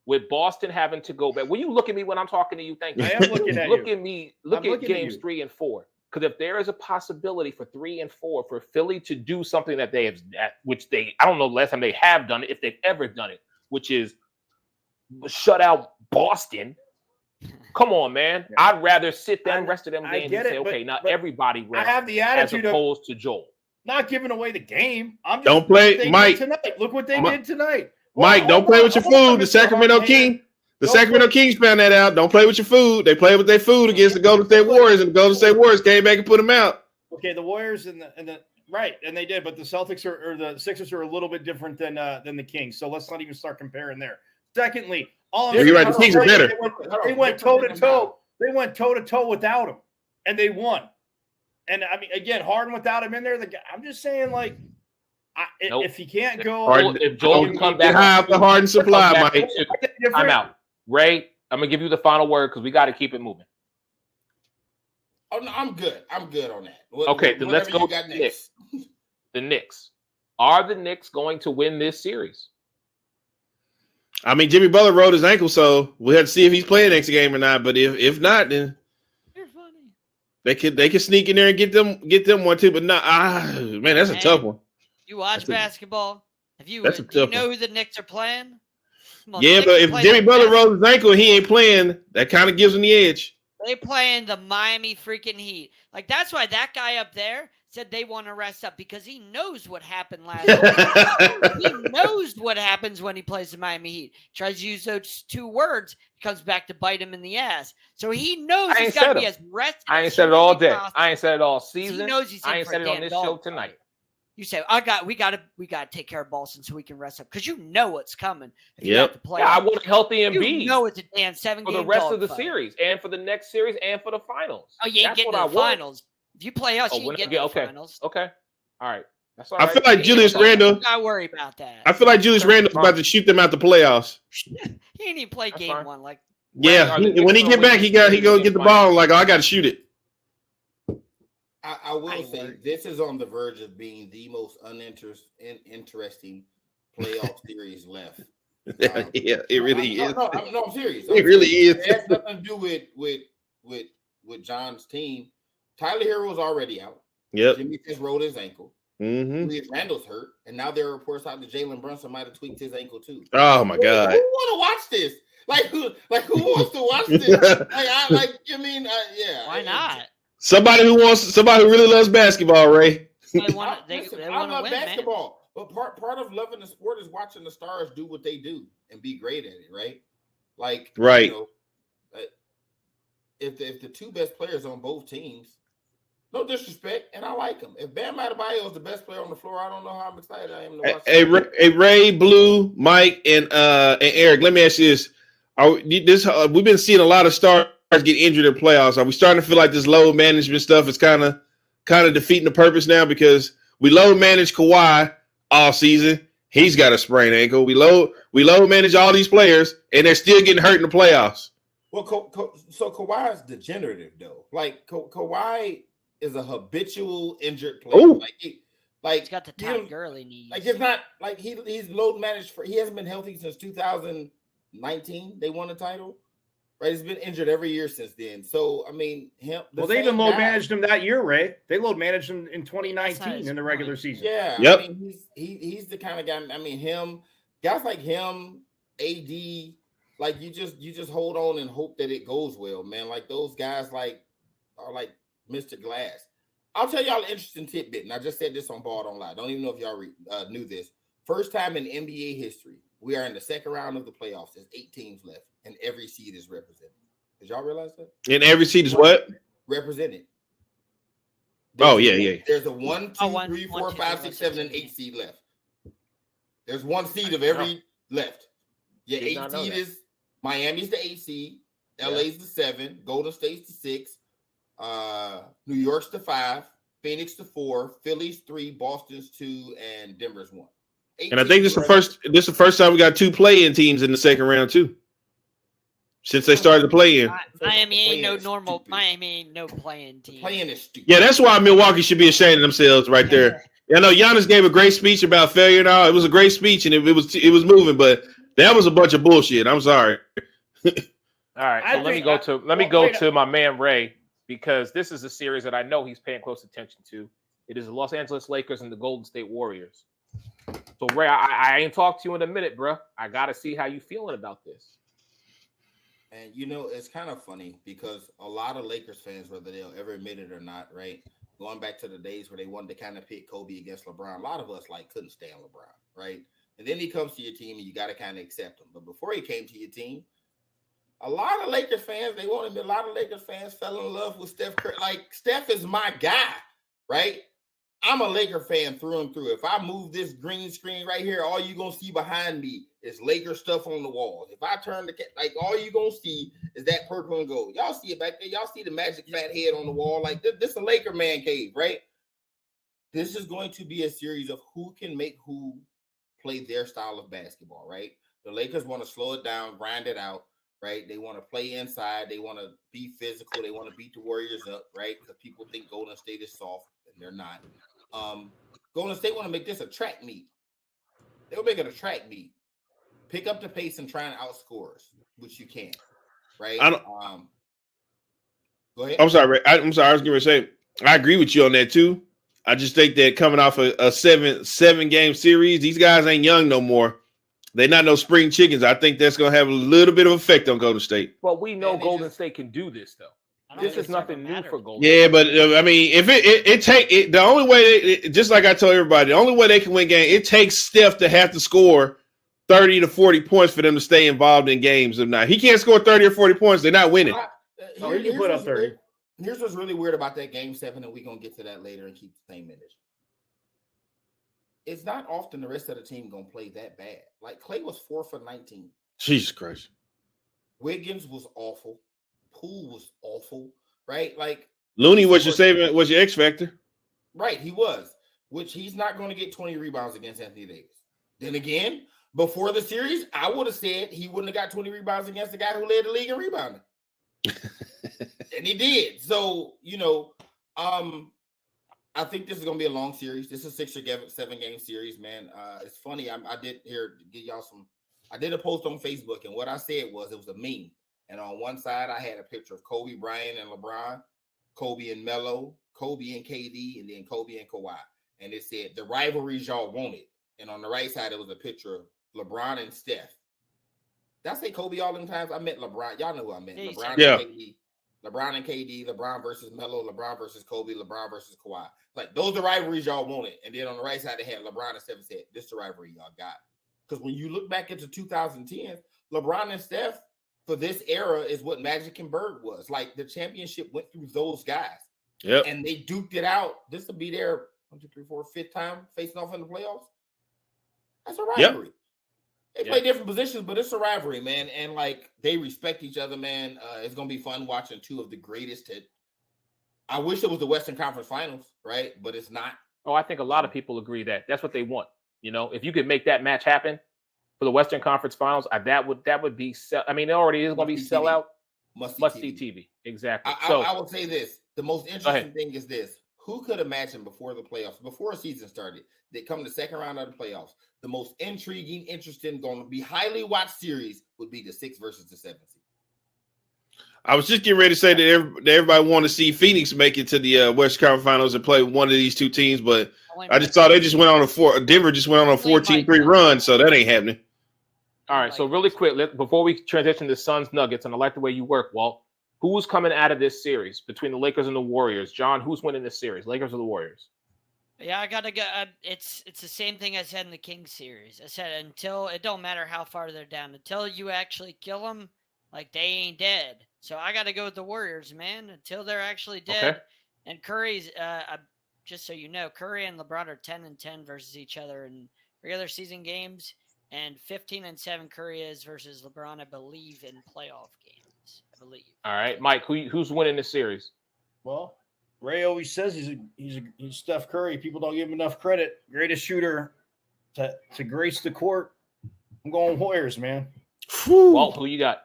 with Boston having to go back. Will you look at me when I'm talking to you? Thank you. I am looking at Look you. at me. Look I'm at looking at games you. 3 and 4. Because if there is a possibility for 3 and 4 for Philly to do something that they have, which I don't know the last time they have done it, if they've ever done it, which is shut out Boston. Come on, man. Yeah. I'd rather sit them rest of them I games get and say, it, okay, but- now but everybody I rests have the as attitude of opposed to Joel. not giving away the game. I'm just Don't play- look what they Mike. did tonight. Look what they Mi- did tonight. Mike, don't play with your food. The Sacramento Kings. The Don't Sacramento Kings found that out. Don't play with your food. They played with their food against the Golden State Warriors, and the Golden State Warriors came back and put them out. Okay, the Warriors and the right, and they did, but the Celtics or the Sixers are a little bit different than the Kings. So let's not even start comparing there. Secondly, all Yeah, you're right, the Kings are better. They went toe to toe. They went toe to toe without him, and they won. And I mean, again, Harden without him in there, I'm just saying, like, Nope. if he can't go, Harden- If Joel can come Get back, high off the Harden supply, come back Mike. to- I'm out. Ray, I'm gonna give you the final word because we got to keep it moving. Oh no, I'm good. I'm good on that. Okay, then let's Whatever go you got to next. The Knicks. Are the Knicks going to win this series? I mean, Jimmy Butler rolled his ankle, so we have to see if he's playing next game or not. But if not, then You're funny. they could sneak in there and get them one too. But not man, that's a tough one. You watch That's a- basketball? Have you? that's a Do you tough know one. who the Knicks are playing? Come on, the Yeah, Knicks but are if playing Jimmy the Butler best- rolls his ankle and he ain't playing, that kind of gives him the edge. They playing the Miami freaking Heat. Like that's why that guy up there said they want to rest up because he knows what happened last week. He knows what happens when he plays the Miami Heat. Tries to use those 2 words, comes back to bite him in the ass. So he knows I he's ain't got to said be him. as rested. I ain't as said it all humanly day. possible. I ain't said it all He season. knows he's I in ain't for said a it on damn this dog show fight. tonight. You say, we got to take care of Boston so we can rest up because you know what's coming. If you Yep. have to play, Yeah, I want a healthy you Embiid know it's a damn 7 for game the rest dog of the fight. series and for the next series and for the finals. Oh, you ain't That's getting what to I the want. finals. If you play us, Oh, you when ain't I getting get to the okay. finals. Okay. All right. That's all I right. feel like Julius That's Randle. Don't worry about that. I feel like Julius Randle's about to shoot them out the playoffs. He ain't even played That's game fine. 1. Like, Yeah, Are the when he Knicks get gonna back, win he this series go against get the Miami? ball. Like, oh, I got to shoot it. I will I say work. this is on the verge of being the most interesting playoff series left. Yeah, it really is. No, I'm serious. It really is. It has nothing to do with John's team. Tyler Hero's already out. Yep. Jimmy just rolled his ankle. Mm-hmm. Julius Randle's hurt, and now there are reports out that Jalen Brunson might have tweaked his ankle too. Oh my God. Who want to watch this? Who wants to watch this? Yeah. why not? Somebody who really loves basketball, Ray. They I want to love win, man. basketball, but part of loving the sport is watching the stars do what they do and be great at it, right? Like, Right. You know, if the 2 best players on both teams, no disrespect, and I like them. If Bam Adebayo is the best player on the floor, I don't know how I'm excited I am to watch. Hey, Ray, Blue, Mike, and Eric. Let me ask you this: we've been seeing a lot of stars get injured in playoffs. Are we starting to feel like this load management stuff is kind of defeating the purpose now? Because we load manage Kawhi all season, he's got a sprained ankle. We load manage all these players, and they're still getting hurt in the playoffs. Well, so Kawhi is degenerative though. Like Kawhi is a habitual injured player. Ooh. Like He's got the you Todd know, Gurley knees. Like it's not like he's load managed for. He hasn't been healthy since 2019. They won the title, right? He's been injured every year since then. So I mean, him. Well, they even load managed him that year, Ray. They load managed him in 2019 in the regular season. Yeah, Yep. I mean, he's the kind of guy. I mean, guys like him, AD, like you just hold on and hope that it goes well, man. Like those guys, are like Mr. Glass. I'll tell y'all an interesting tidbit, and I just said this on Ball Don't Lie. Don't even know if y'all knew this. First time in NBA history, we are in the second round of the playoffs. There's 8 teams left, and every seed is represented. Did y'all realize that? And every seed is what? Represented. Yeah. There's a 1, 2, 3, 4, 5, 6, 7, and 8 seed left. There's 1 seed of every left. Yeah, 8 seed is Miami's the 8 seed, LA's the 7, Golden State's the 6. New York's the 5, Phoenix the 4, Philly's 3, Boston's 2, and Denver's 1. And I think this is the first time we got 2 play-in teams in the second round too. Since they started to play in. Miami ain't no playing team. Playing is stupid. Yeah, that's why Milwaukee should be ashamed of themselves right there. I know Giannis gave a great speech about failure and all. It was a great speech and it was moving, but that was a bunch of bullshit. I'm sorry. All right, so let me go to my man Ray, because this is a series that I know he's paying close attention to. It is the Los Angeles Lakers and the Golden State Warriors. So Ray, I ain't talked to you in a minute, bro. I gotta see how you feeling about this. And it's kind of funny because a lot of Lakers fans, whether they'll ever admit it or not, right? Going back to the days where they wanted to kind of pit Kobe against LeBron, a lot of us couldn't stand LeBron, right? And then he comes to your team and you got to kind of accept him. But before he came to your team, a lot of Lakers fans, a lot of Lakers fans fell in love with Steph Curry. Like, Steph is my guy, right? I'm a Laker fan through and through. If I move this green screen right here, all you're going to see behind me is Laker stuff on the walls. If I turn all you're going to see is that purple and gold. Y'all see it back there. Y'all see the magic fat head on the wall. Like, this is a Laker man cave, right? This is going to be a series of who can make who play their style of basketball, right? The Lakers want to slow it down, grind it out, right? They want to play inside. They want to be physical. They want to beat the Warriors up, right? Because people think Golden State is soft, and they're not. Golden State want to make this a track meet. They'll make it a track meet. Pick up the pace and try and outscore us, which you can, right? Go ahead. I'm sorry, Ray. I was going to say I agree with you on that too. I just think that coming off a seven game series, these guys ain't young no more. They're not no spring chickens. I think that's going to have a little bit of effect on Golden State. Well, we know Golden State can do this, though. This is nothing new for Golden Yeah, State. but I mean, if the only way, just like I told everybody, the only way they can win game, it takes Steph to have to score 30 to 40 points for them to stay involved in games. If not, he can't score 30 or 40 points, they're not winning. He can put up 30. Here's what's really weird about that game 7, and we're going to get to that later and keep the same energy. It's not often the rest of the team going to play that bad. Like, Clay was 4 for 19. Jesus Christ. Wiggins was awful. Poole was awful, right? Like, Looney was your X factor. Right, he was, which he's not going to get 20 rebounds against Anthony Davis. Then again, before the series, I would have said he wouldn't have got 20 rebounds against the guy who led the league in rebounding. And he did. So, I think this is going to be a long series. This is a 6 or 7 game series, man. It's funny. I did give y'all I did a post on Facebook, and what I said was it was a meme. And on one side, I had a picture of Kobe Bryant and LeBron, Kobe and Melo, Kobe and KD, and then Kobe and Kawhi. And it said, the rivalries y'all wanted. And on the right side, it was a picture of LeBron and Steph. Did I say Kobe all them times? I meant LeBron. Y'all know who I meant. LeBron and KD, LeBron versus Melo, LeBron versus Kobe, LeBron versus Kawhi. Like, those are the rivalries y'all wanted. And then on the right side, they had LeBron and Steph and said, this is the rivalry y'all got. Because when you look back into 2010, LeBron and Steph for this era is what Magic and Bird was. Like, the championship went through those guys. Yep. And they duked it out. This will be their 5th time facing off in the playoffs. That's a rivalry. Yep. They play different positions, but it's a rivalry, man. And, like, they respect each other, man. It's going to be fun watching 2 of the greatest hit. I wish it was the Western Conference Finals, right? But it's not. Oh, I think a lot of people agree that that's what they want. If you could make that match happen for the Western Conference Finals, that would be. I mean, it already is going to be sellout. Must see TV. Exactly. I will say this: The most interesting thing is this. Who could imagine before the playoffs, before a season started, they come the second round of the playoffs, the most intriguing, interesting, going to be highly watched series would be the 6th versus the 7th seed. I was just getting ready to say that everybody wanted to see Phoenix make it to the Western Conference Finals and play one of these two teams, but I just thought they just went on Denver just went on a 14-3 run, so that ain't happening. All right, so really quick, before we transition to Suns Nuggets, and I like the way you work, Walt. Who's coming out of this series between the Lakers and the Warriors? John, who's winning this series, Lakers or the Warriors? Yeah, I gotta go. It's the same thing I said in the Kings series. I said until it don't matter how far they're down, until you actually kill them, like they ain't dead. So I gotta go with the Warriors, man. Until they're actually dead. Okay. And Curry's, just so you know, Curry and LeBron are 10-10 versus each other in regular season games, and 15-7 Curry is versus LeBron, I believe, in playoff games. I believe. All right, Mike, who's winning this series? Well, Ray always says he's Steph Curry. People don't give him enough credit. Greatest shooter to grace the court. I'm going Warriors, man. Walt, who you got?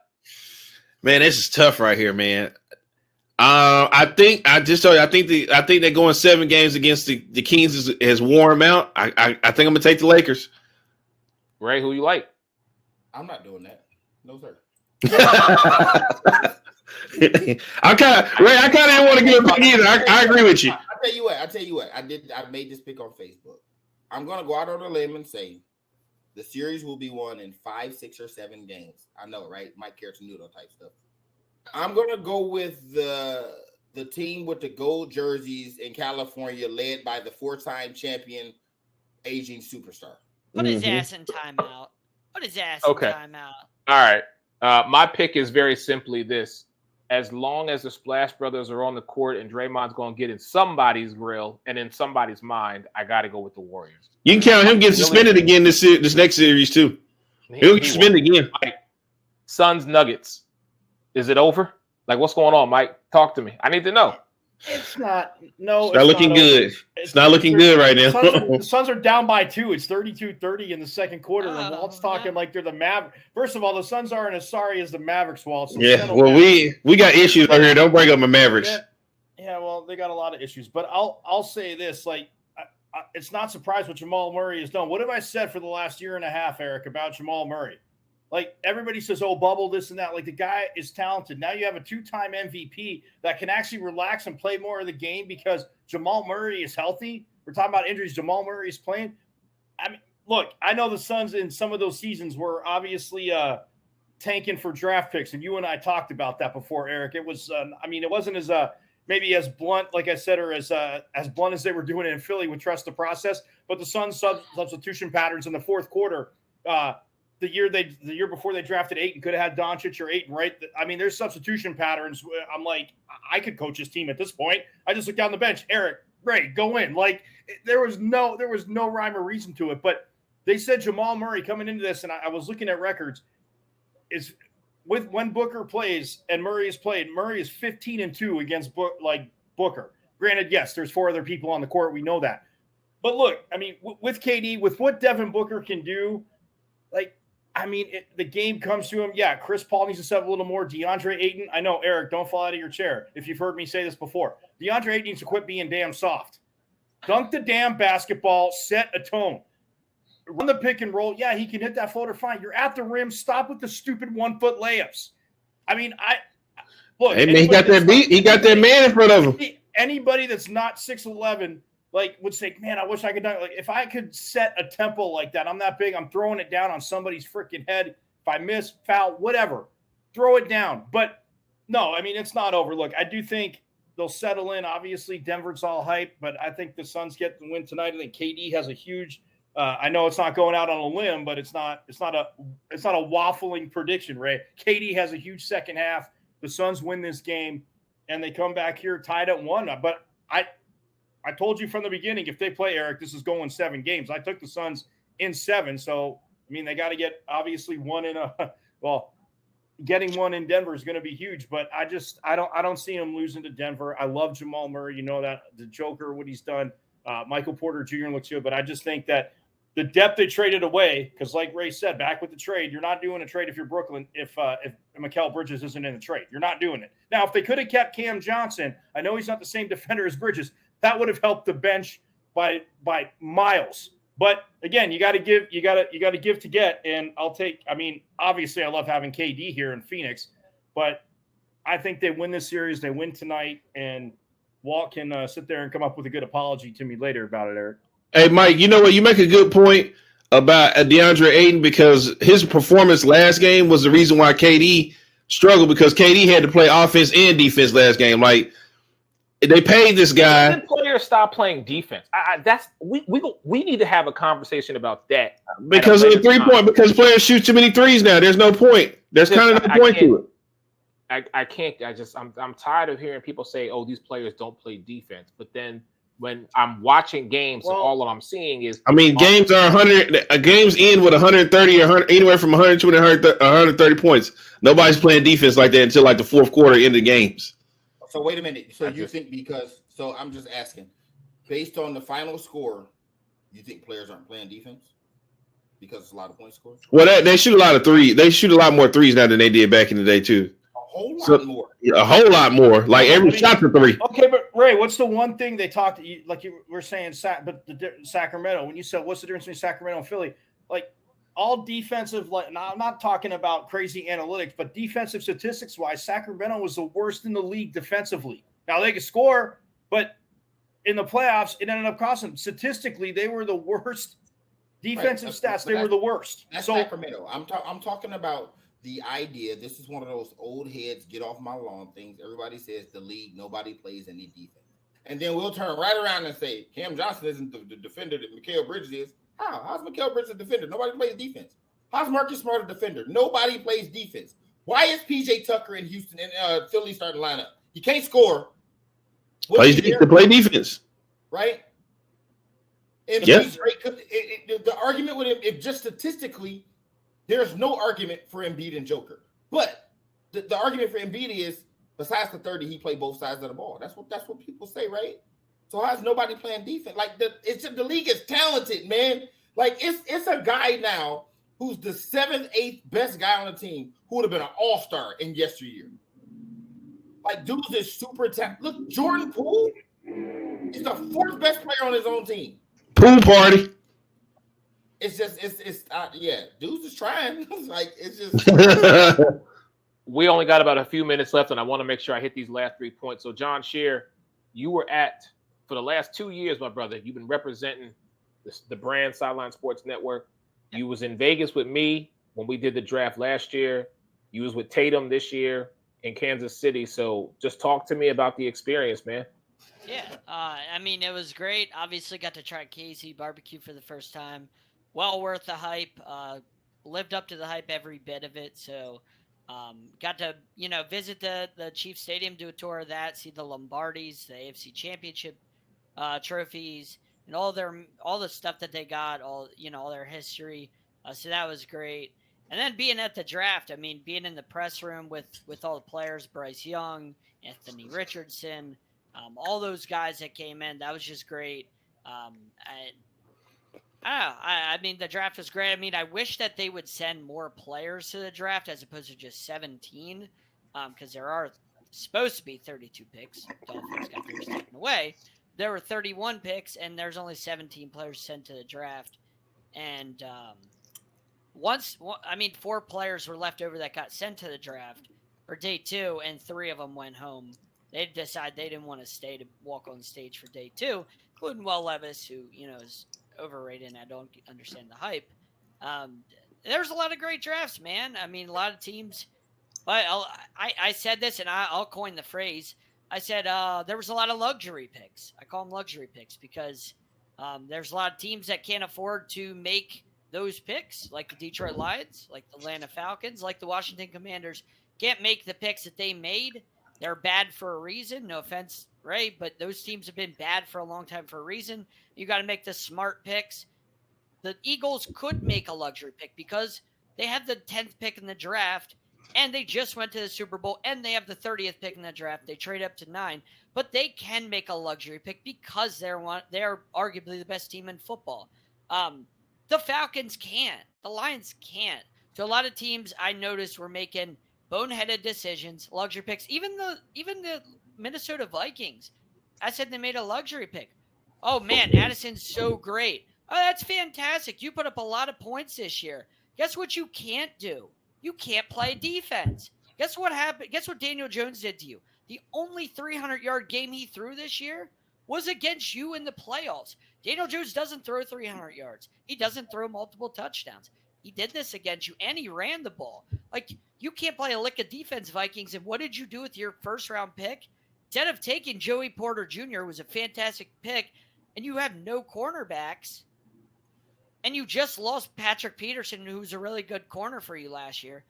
Man, this is tough right here, man. I think they're going 7 games against the Kings has worn them out. I think I'm gonna take the Lakers. Ray, who you like? I'm not doing that. No, sir. I kind of didn't want to give a pick either. I agree with you. I tell you what. I made this pick on Facebook. I'm gonna go out on a limb and say the series will be won in 5, 6, or 7 games. I know, right? Mike Cartenuto type stuff. I'm gonna go with the team with the gold jerseys in California, led by the 4-time champion, aging superstar. Put his ass in timeout. Put his ass in timeout. All right. My pick is very simply this. As long as the Splash Brothers are on the court and Draymond's going to get in somebody's grill and in somebody's mind, I got to go with the Warriors. You can count him getting suspended again this next series, too. He'll get suspended again. Suns Nuggets. Is it over? Like, what's going on, Mike? Talk to me. I need to know. It's not. No, it's not looking good. It's not looking good right now. The Suns are down by 2. It's 32-30 in the second quarter. And Walt's talking like they're the Mavericks. First of all, the Suns aren't as sorry as the Mavericks, Walt. So yeah, well, we got issues right here. Don't bring up my Mavericks. Yeah, well, they got a lot of issues. But I'll say this: like, it's not surprised what Jamal Murray has done. What have I said for the last year and a half, Eric, about Jamal Murray? Like, everybody says, oh, bubble, this and that. Like, the guy is talented. Now you have a 2-time MVP that can actually relax and play more of the game because Jamal Murray is healthy. We're talking about injuries. Jamal Murray is playing. I mean, look, I know the Suns in some of those seasons were obviously tanking for draft picks, and you and I talked about that before, Eric. It was, it wasn't as maybe as blunt, like I said, or as blunt as they were doing it in Philly with trust the process. But the Suns' substitution patterns in the fourth quarter, the year before they drafted Ayton, could have had Doncic or Ayton, right? I mean, there's substitution patterns. I'm like, I could coach this team at this point. I just look down the bench, Eric, Ray, go in. Like, there was no rhyme or reason to it. But they said Jamal Murray coming into this, and I was looking at records, is with when Booker plays and Murray has played, Murray is 15-2 against Booker. Granted, yes, there's 4 other people on the court. We know that. But look, I mean, with KD, with what Devin Booker can do, like, I mean, the game comes to him. Yeah, Chris Paul needs to step a little more. DeAndre Ayton, I know, Eric, don't fall out of your chair if you've heard me say this before. DeAndre Ayton needs to quit being damn soft. Dunk the damn basketball, set a tone. Run the pick and roll. Yeah, he can hit that floater, fine. You're at the rim. Stop with the stupid 1-foot layups. I mean, look. Hey, man, he got that man in front of him. Anybody that's not 6'11", like, would say, man, I wish I could dunk. Like, if I could set a tempo like that, I'm that big, I'm throwing it down on somebody's freaking head. If I miss, foul, whatever, throw it down. But no, I mean, it's not over. Look, I do think they'll settle in. Obviously, Denver's all hype, but I think the Suns get the win tonight. I think KD has a huge. I know it's not going out on a limb, but it's not a waffling prediction, Ray. KD has a huge second half. The Suns win this game, and they come back here tied at 1. But I told you from the beginning, if they play, Eric, this is going 7 games. I took the Suns in 7. So, I mean, they got to get obviously one in getting one in Denver is going to be huge, but I don't see him losing to Denver. I love Jamal Murray. You know that, the Joker, what he's done. Michael Porter Jr. looks good, but I just think that the depth they traded away, because like Ray said, back with the trade, you're not doing a trade if you're Brooklyn if Mikal Bridges isn't in the trade. You're not doing it. Now, if they could have kept Cam Johnson, I know he's not the same defender as Bridges. That would have helped the bench by miles. But again, you got to give to get. And obviously, I love having KD here in Phoenix, but I think they win this series. They win tonight, and Walt can sit there and come up with a good apology to me later about it, Eric. Hey, Mike, you know what? You make a good point about DeAndre Ayton, because his performance last game was the reason why KD struggled, because KD had to play offense and defense last game. Like, they paid this guy. When players stop playing defense. We need to have a conversation about that. Because of the 3-point, because players shoot too many threes now. There's no point. There's kind of no point to it. I can't. I'm tired of hearing people say, "Oh, these players don't play defense." But then when I'm watching games, all that I'm seeing is, games are 100. Games end with 130 or 100, anywhere from 120 to 130 points. Nobody's playing defense like that until like the fourth quarter in the games. So wait a minute. So I'm just asking, based on the final score, you think players aren't playing defense because it's a lot of points scored? Well, they shoot a lot of threes. They shoot a lot more threes now than they did back in the day too. A whole lot more. Like every shot's a three. Okay, but Ray, what's the one thing they talked? Like you were saying, but Sacramento. When you said what's the difference between Sacramento and Philly? Like all defensive. Now I'm not talking about crazy analytics, but defensive statistics wise, Sacramento was the worst in the league defensively. Now they could score, but in the playoffs, it ended up costing them. Statistically, they were the worst defensive stats. They were the worst. That's Sacramento. I'm talking about the idea. This is one of those old heads, get off my lawn things. Everybody says the league, nobody plays any defense. And then we'll turn right around and say, Cam Johnson isn't the defender that Mikal Bridges is. How's Mikal Bridges a defender? Nobody plays defense. How's Marcus Smart a defender? Nobody plays defense. Why is PJ Tucker in Houston and Philly starting lineup? He can't score. To play defense. Right? And yes. The argument with him, if just statistically, there's no argument for Embiid and Joker. But the argument for Embiid is, besides the 30, he played both sides of the ball. That's what people say, right? So how's nobody playing defense? Like the league is talented, man. Like it's a guy now who's the 7th, 8th best guy on the team who would have been an all-star in yesteryear. Like dudes is super talented. Look, Jordan Poole is the 4th best player on his own team. Pool party. It's just dudes is trying. Like it's just. We only got about a few minutes left, and I want to make sure I hit these last 3 points. So, John Scheer, you were for the last 2 years, my brother, you've been representing the brand Sideline Sports Network. You was in Vegas with me when we did the draft last year. You was with Tatum this year in Kansas City. So just talk to me about the experience, man. Yeah, it was great. Obviously got to try Casey barbecue for the first time. Well worth the hype. Lived up to the hype every bit of it. So got to, visit the Chiefs Stadium, do a tour of that, see the Lombardis, the AFC Championship trophies, and all the stuff that they got, all their history. So that was great. And then being at the draft, being in the press room with all the players, Bryce Young, Anthony Richardson, all those guys that came in, that was just great. The draft was great. I wish that they would send more players to the draft as opposed to just 17, because there are supposed to be 32 picks. Dolphins got theirs taken away. There were 31 picks, and there's only 17 players sent to the draft. And 4 players were left over that got sent to the draft for day 2, and 3 of them went home. They decided they didn't want to stay to walk on stage for day 2, including Will Levis, who, is overrated, and I don't understand the hype. There's a lot of great drafts, man. A lot of teams. I said this, and I'll coin the phrase. I said there was a lot of luxury picks. I call them luxury picks because there's a lot of teams that can't afford to make those picks, like the Detroit Lions, like the Atlanta Falcons, like the Washington Commanders, can't make the picks that they made. They're bad for a reason. No offense, Ray, but those teams have been bad for a long time for a reason. You got to make the smart picks. The Eagles could make a luxury pick because they have the 10th pick in the draft, and they just went to the Super Bowl, and they have the 30th pick in the draft. They trade up to 9, but they can make a luxury pick because they're arguably the best team in football. The Falcons can't. The Lions can't. So a lot of teams I noticed were making boneheaded decisions, luxury picks. Even the Minnesota Vikings, I said they made a luxury pick. Oh man, Addison's so great. Oh, that's fantastic. You put up a lot of points this year. Guess what you can't do? You can't play defense. Guess what happened? Guess what Daniel Jones did to you? The only 300-yard game he threw this year was against you in the playoffs. Daniel Jones doesn't throw 300 yards. He doesn't throw multiple touchdowns. He did this against you, and he ran the ball. Like, you can't play a lick of defense, Vikings. And what did you do with your first-round pick? Instead of taking Joey Porter Jr., who was a fantastic pick, and you have no cornerbacks, and you just lost Patrick Peterson, who's a really good corner for you last year,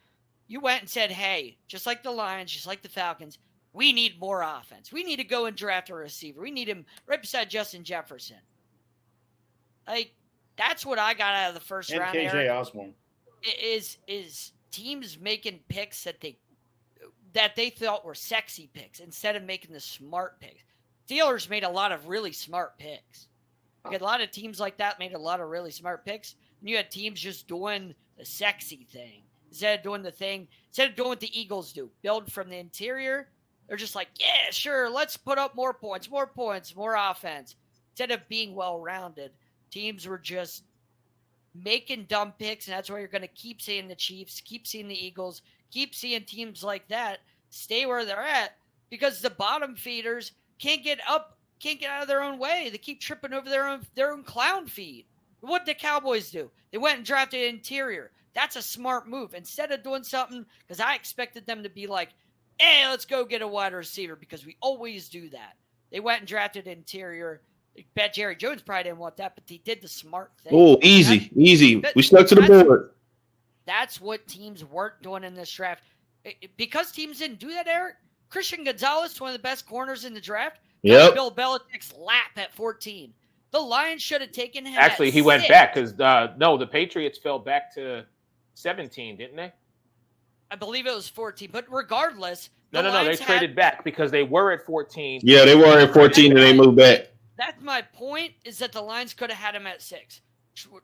you went and said, hey, just like the Lions, just like the Falcons, we need more offense. We need to go and draft a receiver. We need him right beside Justin Jefferson. Like, that's what I got out of the first and round. KJ Eric, Osborne is teams making picks that they thought were sexy picks instead of making the smart picks. Steelers made a lot of really smart picks. Like, a lot of teams like that made a lot of really smart picks. And you had teams just doing the sexy thing instead of doing what the Eagles do, build from the interior. They're just like, yeah, sure, let's put up more points, more offense. Instead of being well-rounded, teams were just making dumb picks, and that's why you're going to keep seeing the Chiefs, keep seeing the Eagles, keep seeing teams like that stay where they're at because the bottom feeders can't get out of their own way. They keep tripping over their own clown feed. What did the Cowboys do? They went and drafted an interior. That's a smart move. Instead of doing something, because I expected them to be like, hey, let's go get a wide receiver because we always do that. They went and drafted an interior. I bet Jerry Jones probably didn't want that, but he did the smart thing. Oh, easy. We stuck to the board. That's what teams weren't doing in this draft. Because teams didn't do that, Eric, Christian Gonzalez, one of the best corners in the draft, Yep. Bill Belichick's lap at 14. The Lions should have taken him. Actually, he went back because the Patriots fell back to 17, didn't they? I believe it was 14, but regardless, No, they traded back because they were at 14. Yeah, they were at 14 and they moved back. That's my point, is that the Lions could have had him at 6.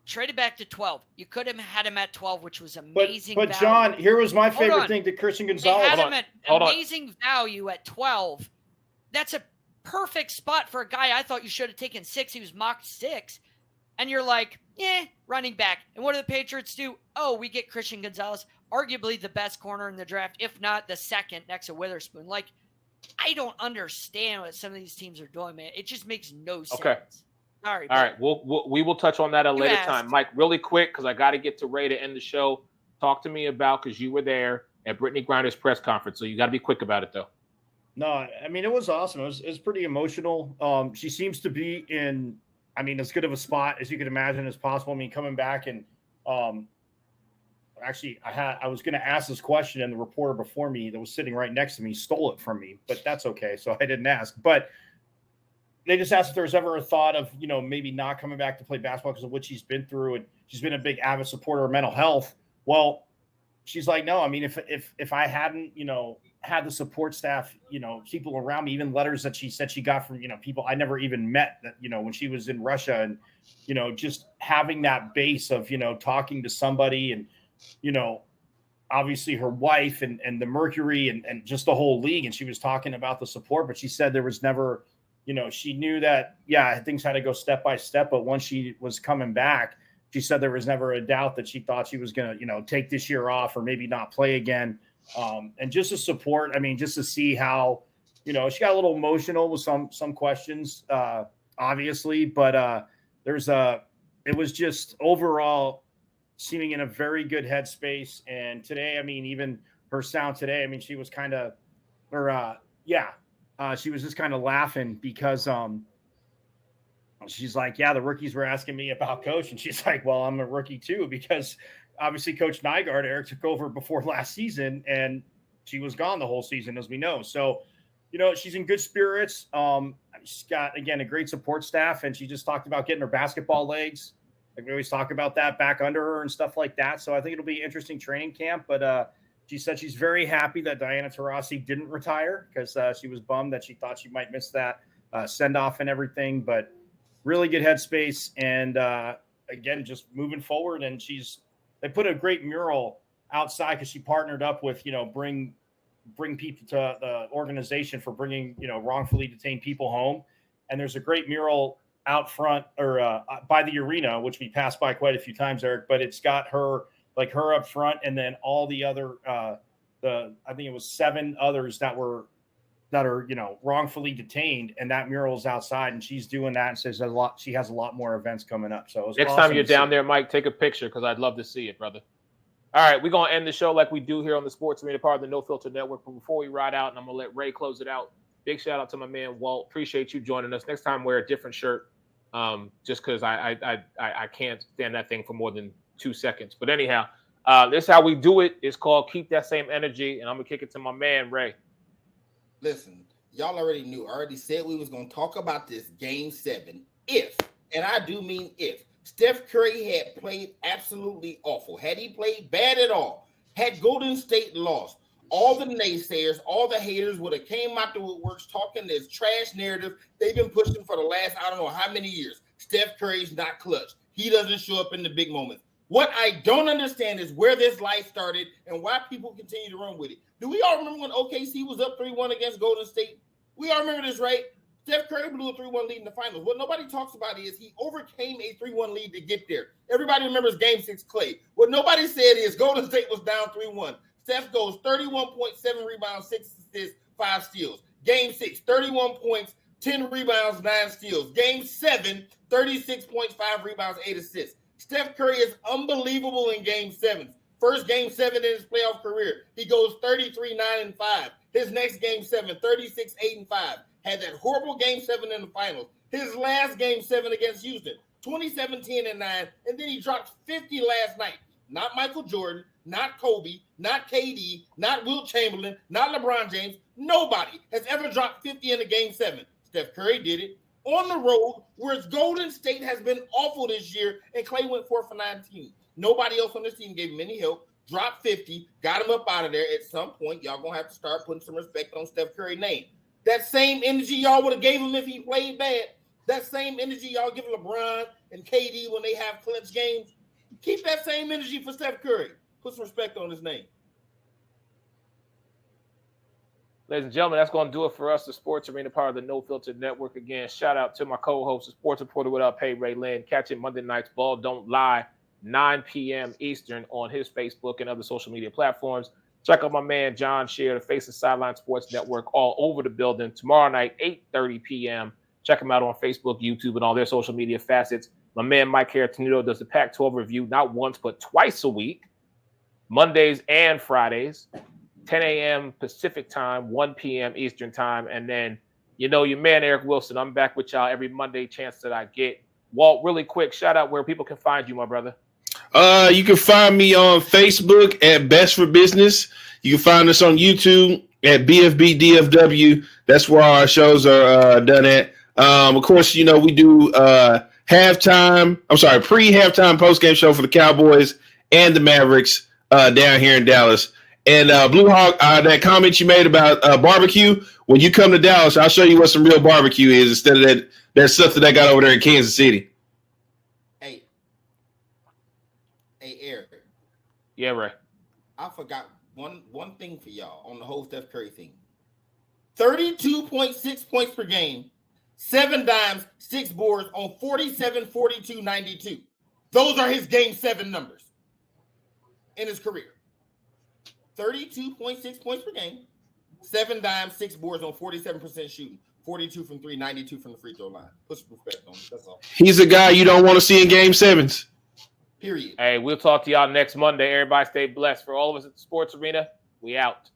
Traded back to 12. You could have had him at 12, which was amazing. But value. John, here was my favorite thing to Christian They Gonzalez. had him at amazing value at 12. That's a perfect spot for a guy I thought you should have taken 6. He was mocked 6. And you're like, running back. And what do the Patriots do? Oh, we get Christian Gonzalez, arguably the best corner in the draft, if not the second next to Witherspoon. Like, I don't understand what some of these teams are doing, man. It just makes no sense. Okay. Sorry. All right. We will touch on that at a later time. Mike, really quick, because I got to get to Ray to end the show. Talk to me about, because you were there at Brittany Griner's press conference, so you got to be quick about it, though. No, I mean, it was awesome. It was pretty emotional. She seems to be in, as good of a spot as you could imagine as possible. I mean, coming back and actually, I was going to ask this question, and the reporter before me that was sitting right next to me stole it from me, but that's okay. So I didn't ask. But they just asked if there was ever a thought of, maybe not coming back to play basketball because of what she's been through. And she's been a big avid supporter of mental health. Well, she's like, no, I mean, if I hadn't, had the support staff, people around me, even letters that she said she got from, people I never even met that, when she was in Russia and, just having that base of, talking to somebody and, obviously her wife and the Mercury and just the whole league. And she was talking about the support, but she said there was never, she knew that, things had to go step by step. But once she was coming back, she said there was never a doubt that she thought she was going to, take this year off or maybe not play again. And just to support, just to see how, she got a little emotional with some questions, obviously, but it was just overall seeming in a very good headspace. And today, even her sound today, she was kind of, she was just kind of laughing because she's like, the rookies were asking me about coach. And she's like, well, I'm a rookie too, because obviously Coach Nygaard, Eric, took over before last season and she was gone the whole season, as we know. So, she's in good spirits. She's got, again, a great support staff, and she just talked about getting her basketball legs. Like we always talk about that back under her and stuff like that. So I think it'll be an interesting training camp. But she said she's very happy that Diana Taurasi didn't retire because she was bummed that she thought she might miss that send-off and everything. But really good headspace. And again, just moving forward. And they put a great mural outside because she partnered up with, bring people to the organization for bringing, wrongfully detained people home. And there's a great mural out front or by the arena, which we passed by quite a few times, Eric, but it's got her up front. And then all the other, I think it was 7 others that are, wrongfully detained. And that mural is outside, and she's doing that and says she has a lot more events coming up. So next time you're down there, Mike, take a picture because I'd love to see it, brother. All right, we're going to end the show like we do here on the Sports Arena, part of the No Filter Network. But before we ride out, and I'm going to let Ray close it out, big shout out to my man, Walt. Appreciate you joining us. Next time, wear a different shirt just because I can't stand that thing for more than 2 seconds. But anyhow, this is how we do it. It's called Keep That Same Energy, and I'm going to kick it to my man, Ray. Listen, y'all already knew. I already said we was going to talk about this Game 7 if, and I do mean if, Steph Curry had played absolutely awful. Had he played bad at all, had Golden State lost, all the naysayers, all the haters would have came out the woodworks talking this trash narrative they've been pushing for the last, I don't know how many years. Steph Curry's not clutch. He doesn't show up in the big moments. What I don't understand is where this life started and why people continue to run with it. Do we all remember when OKC was up 3-1 against Golden State? We all remember this, right? Steph Curry blew a 3-1 lead in the finals. What nobody talks about is he overcame a 3-1 lead to get there. Everybody remembers Game 6 Clay. What nobody said is Golden State was down 3-1. Steph goes 31.7 rebounds, 6 assists, 5 steals. Game 6, 31 points, 10 rebounds, 9 steals. Game 7, 36.5 rebounds, 8 assists. Steph Curry is unbelievable in Game 7. First Game 7 in his playoff career. He goes 33-9-5. His next Game 7, 36-8-5. Had that horrible Game 7 in the finals. His last Game 7 against Houston, 27-10-9, and then he dropped 50 last night. Not Michael Jordan, not Kobe, not KD, not Wilt Chamberlain, not LeBron James. Nobody has ever dropped 50 in a Game 7. Steph Curry did it on the road, whereas Golden State has been awful this year, and Clay went 4 for 19. Nobody else on this team gave him any help. Dropped 50, got him up out of there. At some point, y'all going to have to start putting some respect on Steph Curry's name. That same energy y'all would have gave him if he played bad. That same energy y'all give LeBron and KD when they have clutch games. Keep that same energy for Steph Curry. Put some respect on his name. Ladies and gentlemen, that's going to do it for us, the Sports Arena, part of the No Filter Network. Again, shout out to my co-host, the sports reporter with up, Hey Ray Lynn. Catch it Monday nights, Ball Don't Lie, 9 p.m. Eastern on his Facebook and other social media platforms. Check out my man, John Shear, the face of Sideline Sports Network, all over the building. Tomorrow night, 8:30 p.m. Check him out on Facebook, YouTube, and all their social media facets. My man, Mike Carrotino, does the Pac-12 review not once, but twice a week, Mondays and Fridays, 10 a.m. Pacific time, 1 p.m. Eastern time. And then, your man, Eric Wilson, I'm back with y'all every Monday chance that I get. Walt, really quick, shout out where people can find you, my brother. You can find me on Facebook at Best for Business. You can find us on YouTube at BFBDFW. That's where our shows are done at. Of course, we do pre-halftime, post-game show for the Cowboys and the Mavericks down here in Dallas. And Blue Hawk, that comment you made about barbecue, when you come to Dallas, I'll show you what some real barbecue is instead of that stuff that I got over there in Kansas City. Hey, Eric. Yeah, Ray. I forgot one thing for y'all on the whole Steph Curry thing. 32.6 points per game, 7 dimes, 6 boards on 47, 42, 92. Those are his Game 7 numbers in his career. 32.6 points per game, 7 dimes, 6 boards on 47% shooting, 42 from 3, 92 from the free throw line. Put some respect on him. That's all. He's a guy you don't want to see in Game 7s. Period. Hey, we'll talk to y'all next Monday. Everybody stay blessed. For all of us at the Sports Arena, we out.